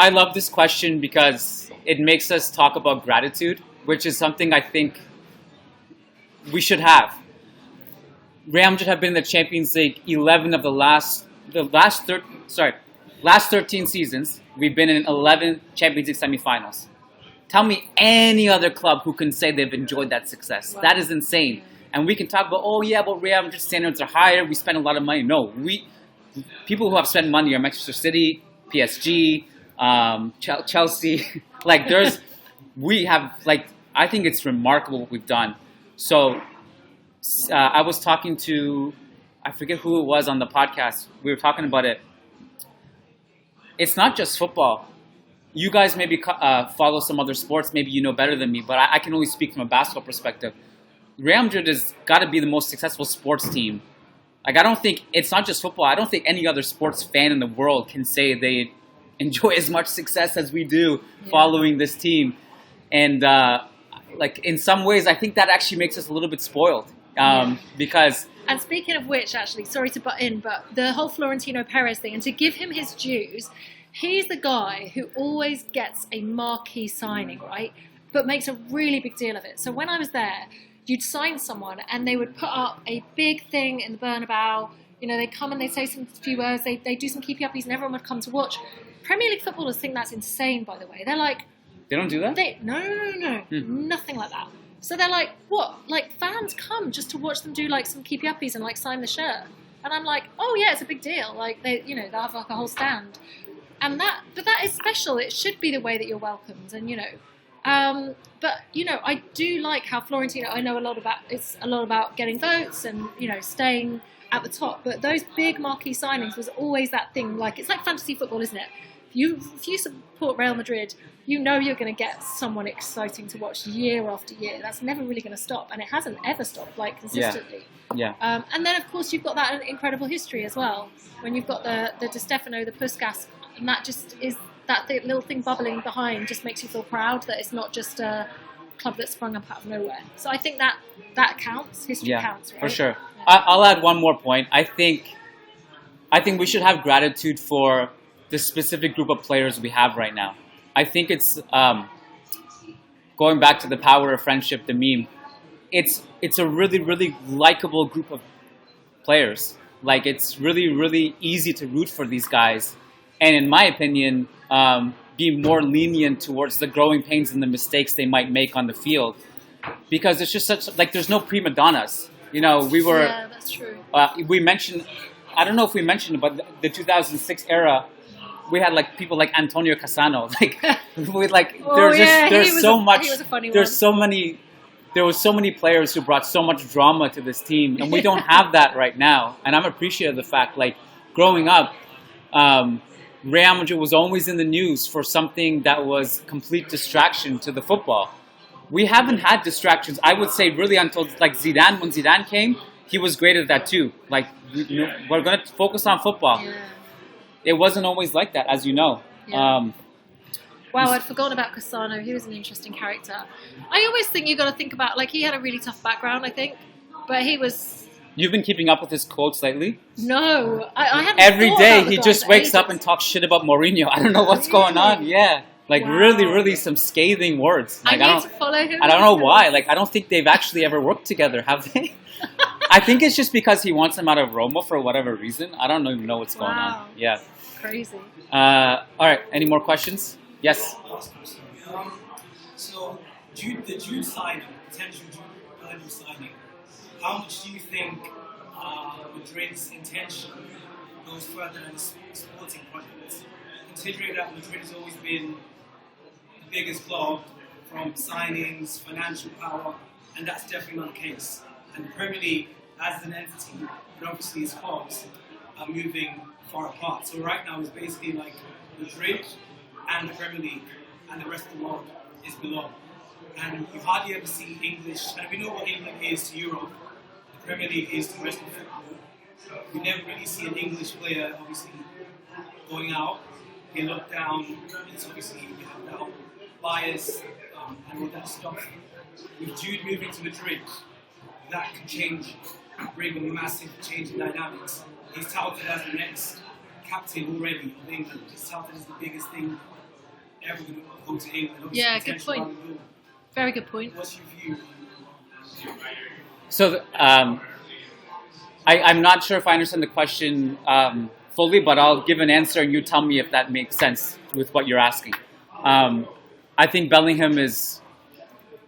love this question because it makes us talk about gratitude, which is something I think we should have. Real Madrid have been in the Champions League 11 of the last 13 seasons. We've been in 11 Champions League semifinals. Tell me any other club who can say they've enjoyed that success. Wow. That is insane. And we can talk about, Real Madrid standards are higher. We spend a lot of money. No, people who have spent money are Manchester City, PSG, Chelsea. I think it's remarkable what we've done. So I was talking to, I forget who it was on the podcast. We were talking about it. It's not just football. You guys maybe follow some other sports. Maybe you know better than me, but I can only speak from a basketball perspective. Real Madrid has got to be the most successful sports team. I don't think it's not just football. I don't think any other sports fan in the world can say they enjoy as much success as we do following this team. And in some ways, I think that actually makes us a little bit spoiled because. And speaking of which, actually, sorry to butt in, but the whole Florentino Perez thing, and to give him his dues, he's the guy who always gets a marquee signing, right? But makes a really big deal of it. So when I was there, you'd sign someone and they would put up a big thing in the Bernabeu. They'd come and they'd say some few words. They do some keepy-uppies and everyone would come to watch. Premier League footballers think that's insane, by the way. They're like... They don't do that? No. Nothing like that. So they're like, what? Like, fans come just to watch them do, like, some keepy-uppies and, like, sign the shirt. And I'm like, oh, yeah, it's a big deal. Like, they'll have, like, a whole stand. But that is special. It should be the way that you're welcomed. And, but I do like how Florentino. I know it's a lot about getting votes and staying at the top. But those big marquee signings was always that thing. Like it's like fantasy football, isn't it? If you support Real Madrid, you're going to get someone exciting to watch year after year. That's never really going to stop, and it hasn't ever stopped consistently. Yeah. And then of course you've got that incredible history as well. When you've got the Di Stefano, the Puskas, and that just is. That little thing bubbling behind just makes you feel proud that it's not just a club that sprung up out of nowhere. So I think that counts. History counts, right? For sure. Yeah. I'll add one more point. I think we should have gratitude for the specific group of players we have right now. I think it's going back to the power of friendship, the meme. It's a really, really likable group of players. Like it's really, really easy to root for these guys. And in my opinion, be more lenient towards the growing pains and the mistakes they might make on the field. Because it's just there's no prima donnas. We were... Yeah, that's true. We mentioned, I don't know if we mentioned it, but the 2006 era, we had people like Antonio Cassano. There was so many players who brought so much drama to this team, and we don't have that right now. And I'm appreciative of the fact, growing up, Real Madrid was always in the news for something that was complete distraction to the football. We haven't had distractions, I would say, really until Zidane. When Zidane came, he was great at that too. We're going to focus on football. Yeah. It wasn't always like that, as you know. Yeah. Wow, I'd forgotten about Cassano. He was an interesting character. I always think you got to think about, he had a really tough background, I think, but he was... You've been keeping up with his quotes lately? No, I haven't. Every day he just wakes up and talks shit about Mourinho. I don't know what's going on. Yeah, really, really some scathing words. I need to follow him. I don't know why. I don't think they've actually ever worked together, have they? I think it's just because he wants them out of Roma for whatever reason. I don't even know what's going on. Yeah. Crazy. All right. Any more questions? Yes. So, the June signing, potential June signing, how much do you think Madrid's intention goes further than the sporting project? Considering that Madrid has always been the biggest club from signings, financial power, and that's definitely not the case. And the Premier League, as an entity, and obviously its clubs, are moving far apart. So right now it's basically like Madrid and the Premier League, and the rest of the world is below. And you hardly ever see English, and we know what England is to Europe, the Premier League is to the rest of football. You never really see an English player, obviously, going out. They look down, it's obviously, you have that whole bias and all that stuff. With Jude moving to Madrid, that could change, bring a massive change in dynamics. He's touted as the next captain already of England. He's touted as the biggest thing ever going to go to England. Obviously, Yeah, good point. Very good point. What's your view? So I'm not sure if I understand the question fully, but I'll give an answer and you tell me if that makes sense with what you're asking. I think Bellingham is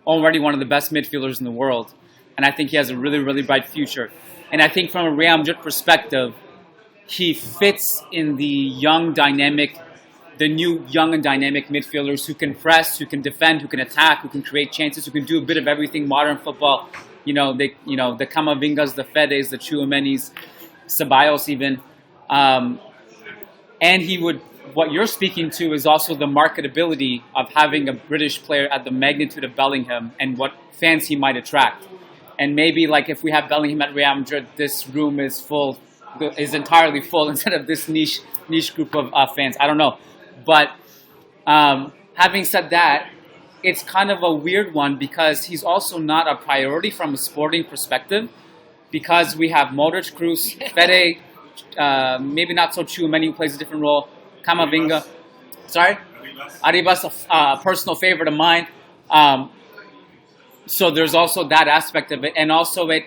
already one of the best midfielders in the world, and I think he has a really, really bright future. And I think from a Real Madrid perspective, he fits in the new young and dynamic midfielders who can press, who can defend, who can attack, who can create chances, who can do a bit of everything modern football. The Camavingas, the Fedes, the Tchouaménis, Ceballos even. And what you're speaking to is also the marketability of having a British player at the magnitude of Bellingham and what fans he might attract. And maybe like if we have Bellingham at Real Madrid, this room is entirely full instead of this niche group of fans. I don't know. But having said that, it's kind of a weird one because he's also not a priority from a sporting perspective because we have Modric, Kroos, Fede, maybe not so Tchouaméni who plays a different role, Camavinga. Sorry? Arribas, a personal favorite of mine. So there's also that aspect of it. And also it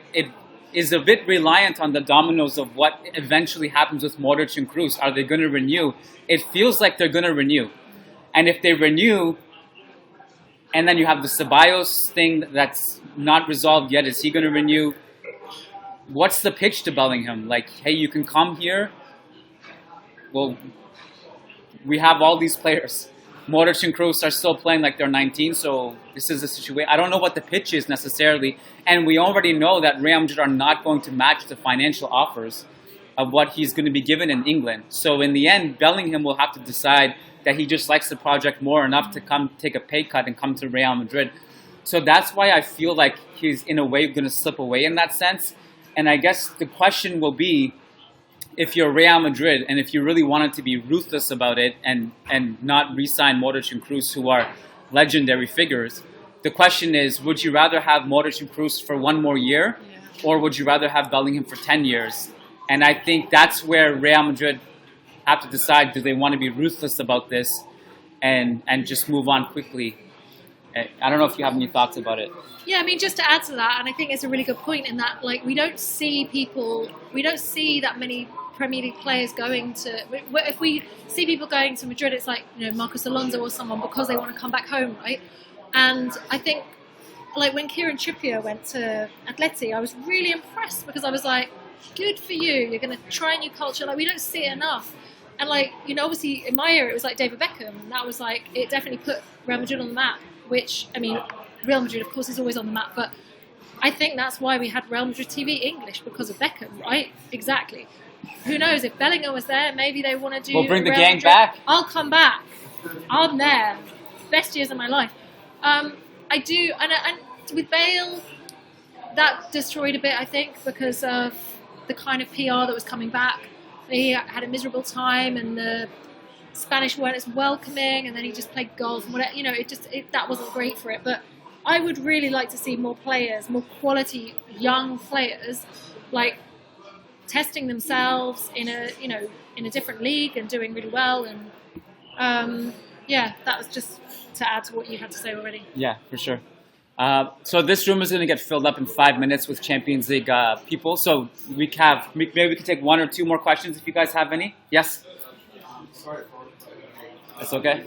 is a bit reliant on the dominoes of what eventually happens with Modric and Kroos. Are they going to renew? It feels like they're going to renew. And if they renew, and then you have the Ceballos thing that's not resolved yet, is he going to renew? What's the pitch to Bellingham? Like, hey, you can come here. Well, we have all these players. Modric and Kroos are still playing like they're 19, so this is a situation. I don't know what the pitch is necessarily, and we already know that Real Madrid are not going to match the financial offers of what he's going to be given in England. So in the end, Bellingham will have to decide that he just likes the project more enough to come take a pay cut and come to Real Madrid. So that's why I feel like he's in a way going to slip away in that sense. And I guess the question will be, if you're Real Madrid and if you really wanted to be ruthless about it and not re-sign Modric and Kroos, who are legendary figures, the question is, would you rather have Modric and Kroos for one more year, or would you rather have Bellingham for 10 years? And I think that's where Real Madrid have to decide, do they want to be ruthless about this and just move on quickly? I don't know if you have any thoughts about it. Yeah, I mean, just to add to that, and I think it's a really good point in that, like, we don't see that many Premier League players going to, if we see people going to Madrid, it's like, Marcos Alonso or someone because they want to come back home, right? And I think, like, when Kieran Trippier went to Atleti, I was really impressed because I was like, good for you, you're going to try a new culture. Like, we don't see it enough. And, like, obviously in my era it was like David Beckham, and that was like, it definitely put Real Madrid on the map, which, I mean, Real Madrid, of course, is always on the map, but I think that's why we had Real Madrid TV English, because of Beckham, right? Exactly. Who knows, if Bellingham was there, maybe they want to do... We'll bring the Real gang Madrid. back. I'll come back. I'm there. Best years of my life. I do, and with Bale, that destroyed a bit, I think, because of the kind of PR that was coming back. He had a miserable time, and the Spanish weren't as welcoming, and then he just played golf and whatever. That wasn't great for it. But I would really like to see more players, more quality young players, like testing themselves in a different league and doing really well. And that was just to add to what you had to say already. Yeah, for sure. So this room is going to get filled up in 5 minutes with Champions League people. So maybe we can take one or two more questions if you guys have any. Yes? That's okay.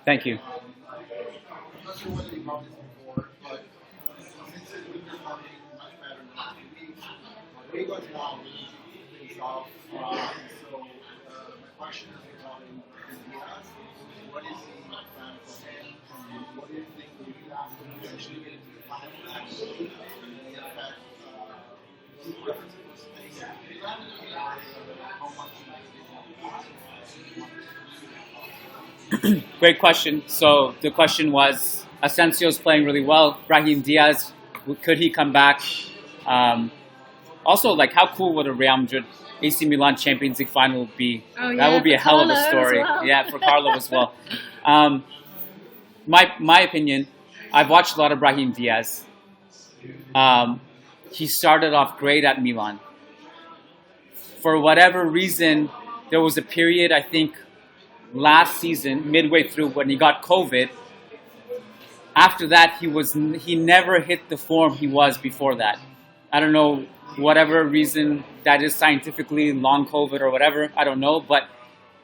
Thank you. I'm not sure whether you covered this before, but since we've been talking much better now, Rego's now is off. So my question is regarding Diaz. What is the plan for him? What do you think will happen eventually get into the final match? And the effect, preference for staying at Milan, or how much Great question. So the question was, Asensio's playing really well. Brahim Diaz, could he come back? Also, like, how cool would a Real Madrid AC Milan Champions League final be? Oh, yeah, that would be a hell Carlo of a story. well. Yeah, for Carlo as well. My opinion, I've watched a lot of Brahim Diaz. He started off great at Milan. For whatever reason, there was a period, I think, last season, midway through, when he got COVID. After that, he never hit the form he was before that. I don't know, whatever reason that is scientifically, long COVID or whatever, I don't know, but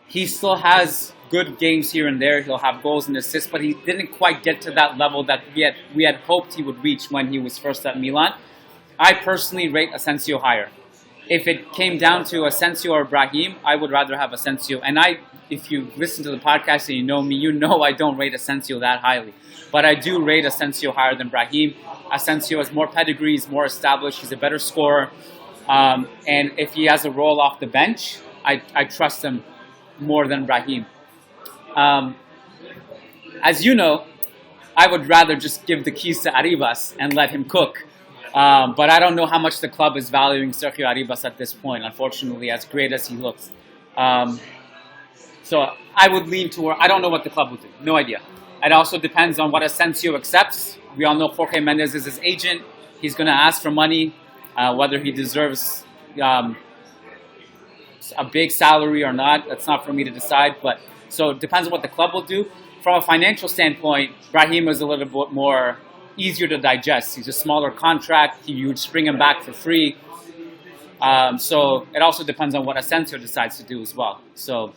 he still has good games here and there. He'll have goals and assists, but he didn't quite get to that level that we had hoped he would reach when he was first at Milan. I personally rate Asensio higher. If it came down to Asensio or Brahim, I would rather have Asensio. And if you listen to the podcast and you know me, you know I don't rate Asensio that highly. But I do rate Asensio higher than Brahim. Asensio has more pedigree, he's more established, he's a better scorer. And if he has a role off the bench, I trust him more than Brahim. As you know, I would rather just give the keys to Arribas and let him cook. But I don't know how much the club is valuing Sergio Arribas at this point, unfortunately, as great as he looks. So I would lean toward, I don't know what the club will do, no idea. It also depends on what Asensio accepts. We all know Jorge Mendes is his agent. He's going to ask for money, whether he deserves a big salary or not. That's not for me to decide. But so it depends on what the club will do. From a financial standpoint, Brahim is a little bit more easier to digest. He's a smaller contract. You would bring him back for free. So it also depends on what Asensio decides to do as well. So,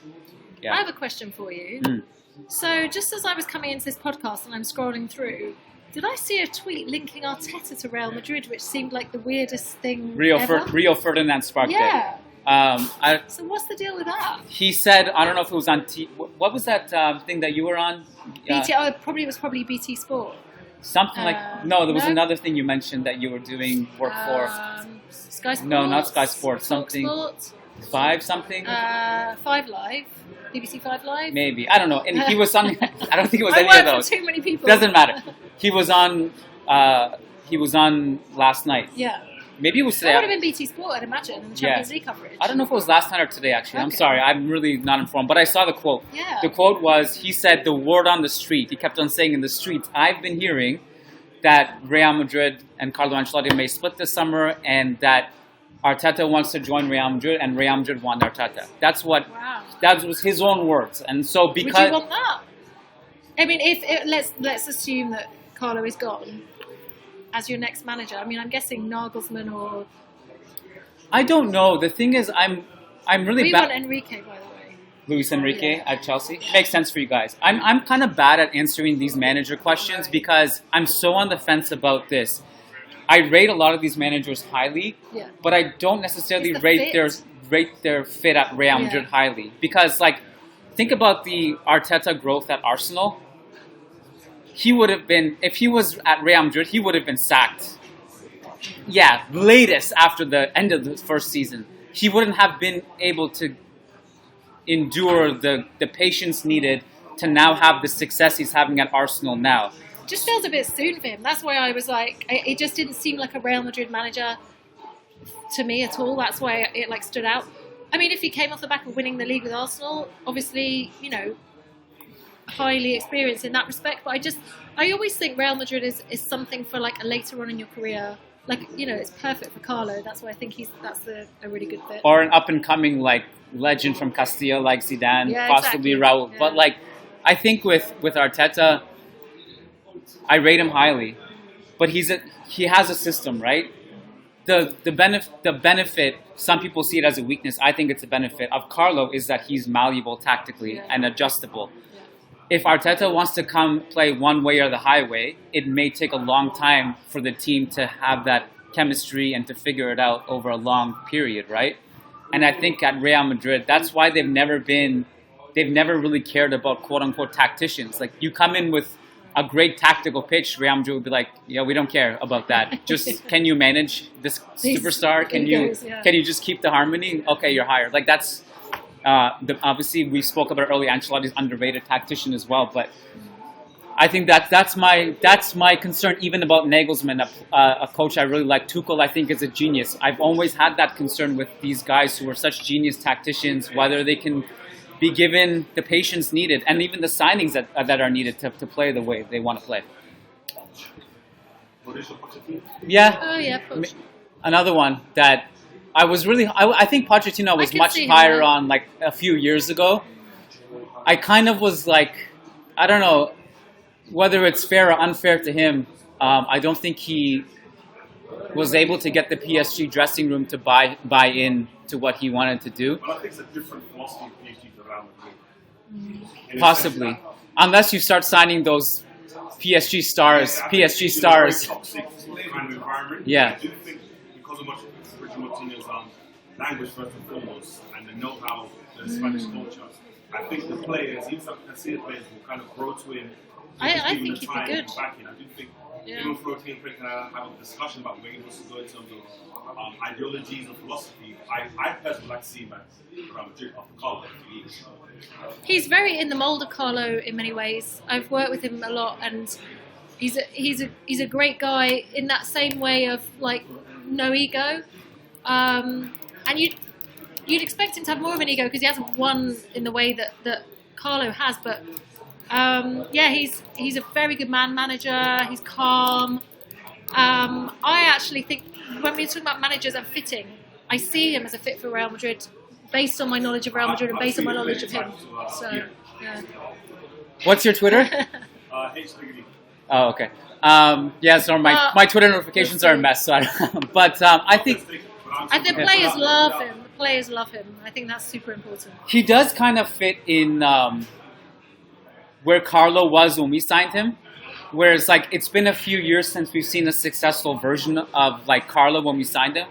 yeah. I have a question for you. So just as I was coming into this podcast and I'm scrolling through, did I see a tweet linking Arteta to Real Madrid, which seemed like the weirdest thing ever? Rio Ferdinand sparked it. Yeah. So what's the deal with that? He said, I don't know if it was on what was that thing that you were on? BT. Oh, it was probably BT Sport. Something like there was another thing you mentioned that you were doing work for. Sky Sports. No, not Sky Sports. Something. Sports. 5 something. 5 Live. BBC 5 Live. Maybe, I don't know. And he was on. I don't think it was any of I work those. for too many people. Doesn't matter. He was on. He was on last night. Yeah. Maybe it was today. That would have been BT Sport, I'd imagine, and the Champions League coverage. I don't know if it was last night or today, actually. Okay. I'm sorry. I'm really not informed. But I saw the quote. Yeah. The quote was, he said, the word on the street. He kept on saying in the streets, I've been hearing that Real Madrid and Carlo Ancelotti may split this summer and that Arteta wants to join Real Madrid and Real Madrid want Arteta. That was his own words. And so because... Would you want that? I mean, let's assume that Carlo is gone as your next manager. I mean, I'm guessing Nagelsmann or... I don't know. The thing is, I'm really We want Enrique, by the way. Luis Enrique at Chelsea. Makes sense for you guys. I'm kind of bad at answering these manager questions because I'm so on the fence about this. I rate a lot of these managers highly, but I don't necessarily rate their fit at Real Madrid highly. Because, like, think about the Arteta growth at Arsenal. He would have been, if he was at Real Madrid, he would have been sacked. Yeah, latest after the end of the first season. He wouldn't have been able to endure the patience needed to now have the success he's having at Arsenal now. Just feels a bit soon for him. That's why I was like, it just didn't seem like a Real Madrid manager to me at all. That's why it like stood out. I mean, if he came off the back of winning the league with Arsenal, obviously, you know, highly experienced in that respect. But I always think Real Madrid is something for like a later on in your career. Like, you know, it's perfect for Carlo. That's why I think that's a really good fit. Or an up and coming like legend from Castilla like Zidane, possibly Raul. Yeah. But like, I think with Arteta, I rate him highly, but he has a system, right? The benefit, some people see it as a weakness. I think it's a benefit of Carlo is that he's malleable tactically and adjustable. if Arteta wants to come play one way or the highway, it may take a long time for the team to have that chemistry and to figure it out over a long period, right? And I think at Real Madrid, that's why they've never really cared about quote-unquote tacticians. Like, you come in with a great tactical pitch, Real Madrid would be like, yeah, we don't care about that. Just, can you manage this superstar? Can you just keep the harmony? Okay, you're hired. Like, that's... obviously, we spoke about earlier, Ancelotti's underrated tactician as well, but I think that's my concern even about Nagelsmann, a coach I really like. Tuchel, I think, is a genius. I've always had that concern with these guys who are such genius tacticians, whether they can be given the patience needed and even the signings that are needed to play the way they want to play. Yeah. Oh, yeah, Poch. Another one that I think Pochettino was much higher on like a few years ago. I kind of was like, I don't know whether it's fair or unfair to him. I don't think he was able to get the PSG dressing room to buy in to what he wanted to do. Well, I think it's a different philosophy of PSG to Real Madrid. Possibly. Unless you start signing those PSG stars. Toxic kind of environment. Yeah. I do think because of much Martinez's language first and foremost, and the know-how of the Spanish culture, I think the players, even some senior players, will kind of grow to him. I think he'd be good. I do think even Florentino Perez can have a discussion about where he wants to go in terms of ideologies and philosophy. I personally like to see him at Real Madrid after Carlo. He's very in the mould of Carlo in many ways. I've worked with him a lot, and he's a great guy in that same way of like no ego. And you'd expect him to have more of an ego because he hasn't won in the way that Carlo has. But he's a very good manager. He's calm. I actually think when we're talking about managers and fitting, I see him as a fit for Real Madrid based on my knowledge of Real Madrid and based on my knowledge of him. So, yeah. What's your Twitter? Oh, okay. So my Twitter notifications are a mess. So but I think the players love him. The players love him. I think that's super important. He does kind of fit in where Carlo was when we signed him. Whereas, like, it's been a few years since we've seen a successful version of, like, Carlo when we signed him.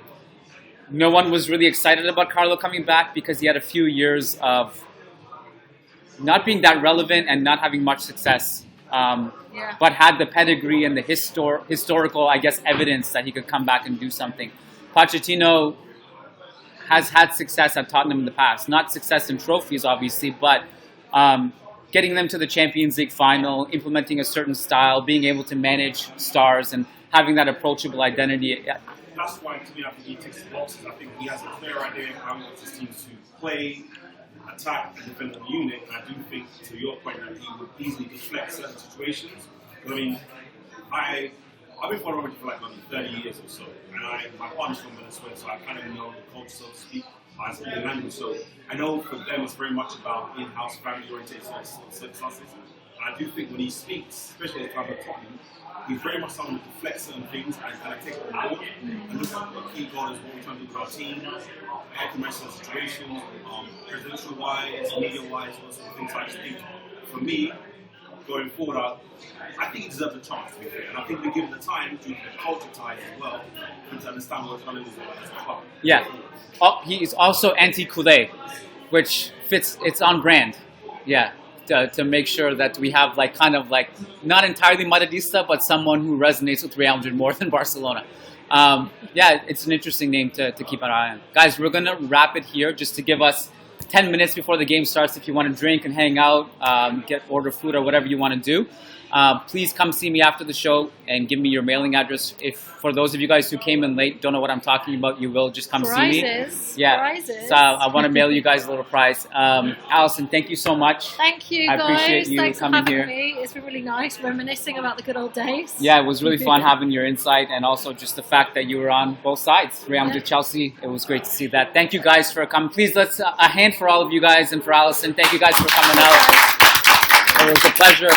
No one was really excited about Carlo coming back because he had a few years of not being that relevant and not having much success. But had the pedigree and the historical, I guess, evidence that he could come back and do something. Pochettino has had success at Tottenham in the past. Not success in trophies, obviously, but getting them to the Champions League final, implementing a certain style, being able to manage stars, and having that approachable identity. That's why, to me, I think he ticks the boxes. I think he has a clear idea of how he wants his team to play, attack, and defend the unit. And I do think, to your point, that he would easily deflect certain situations. I mean, I've been following him for like maybe 30 years or so, and my partner's from Venezuela, so I kind of know the culture, so to speak. I speak the language, so I know for them it's very much about in-house family-oriented successes. And I do think when he speaks, especially at the time of Tottenham, he's very much someone who deflects certain things and kind of takes it on board and looks at what key goal is, what we're trying to do with our team, how to manage certain situations, presidential-wise, media-wise, all sorts of things. I just think, for me, going forward, I think he deserves a chance, to be fair. And I think we give him the time due to the culture ties as well, and to understand what we're trying to do as a club. Yeah. He's also anti-culé, which fits, it's on brand. Yeah. To make sure that we have like kind of like not entirely Madridista, but someone who resonates with Real Madrid more than Barcelona. It's an interesting name to keep an eye on. Guys, we're going to wrap it here just to give us 10 minutes before the game starts if you want to drink and hang out, order food or whatever you want to do. Please come see me after the show and give me your mailing address. If for those of you guys who came in late, don't know what I'm talking about, you will just come see me. Prizes. So I want to mail you guys a little prize. Alison, thank you so much. Thank you, guys. I appreciate you Thanks coming for here. having me. It's been really nice reminiscing about the good old days. Yeah, it was really fun having your insight and also just the fact that you were on both sides. Real Madrid, Chelsea. It was great to see that. Thank you guys for coming. Please, let's a hand for all of you guys and for Alison. Thank you guys for coming out. It was a pleasure.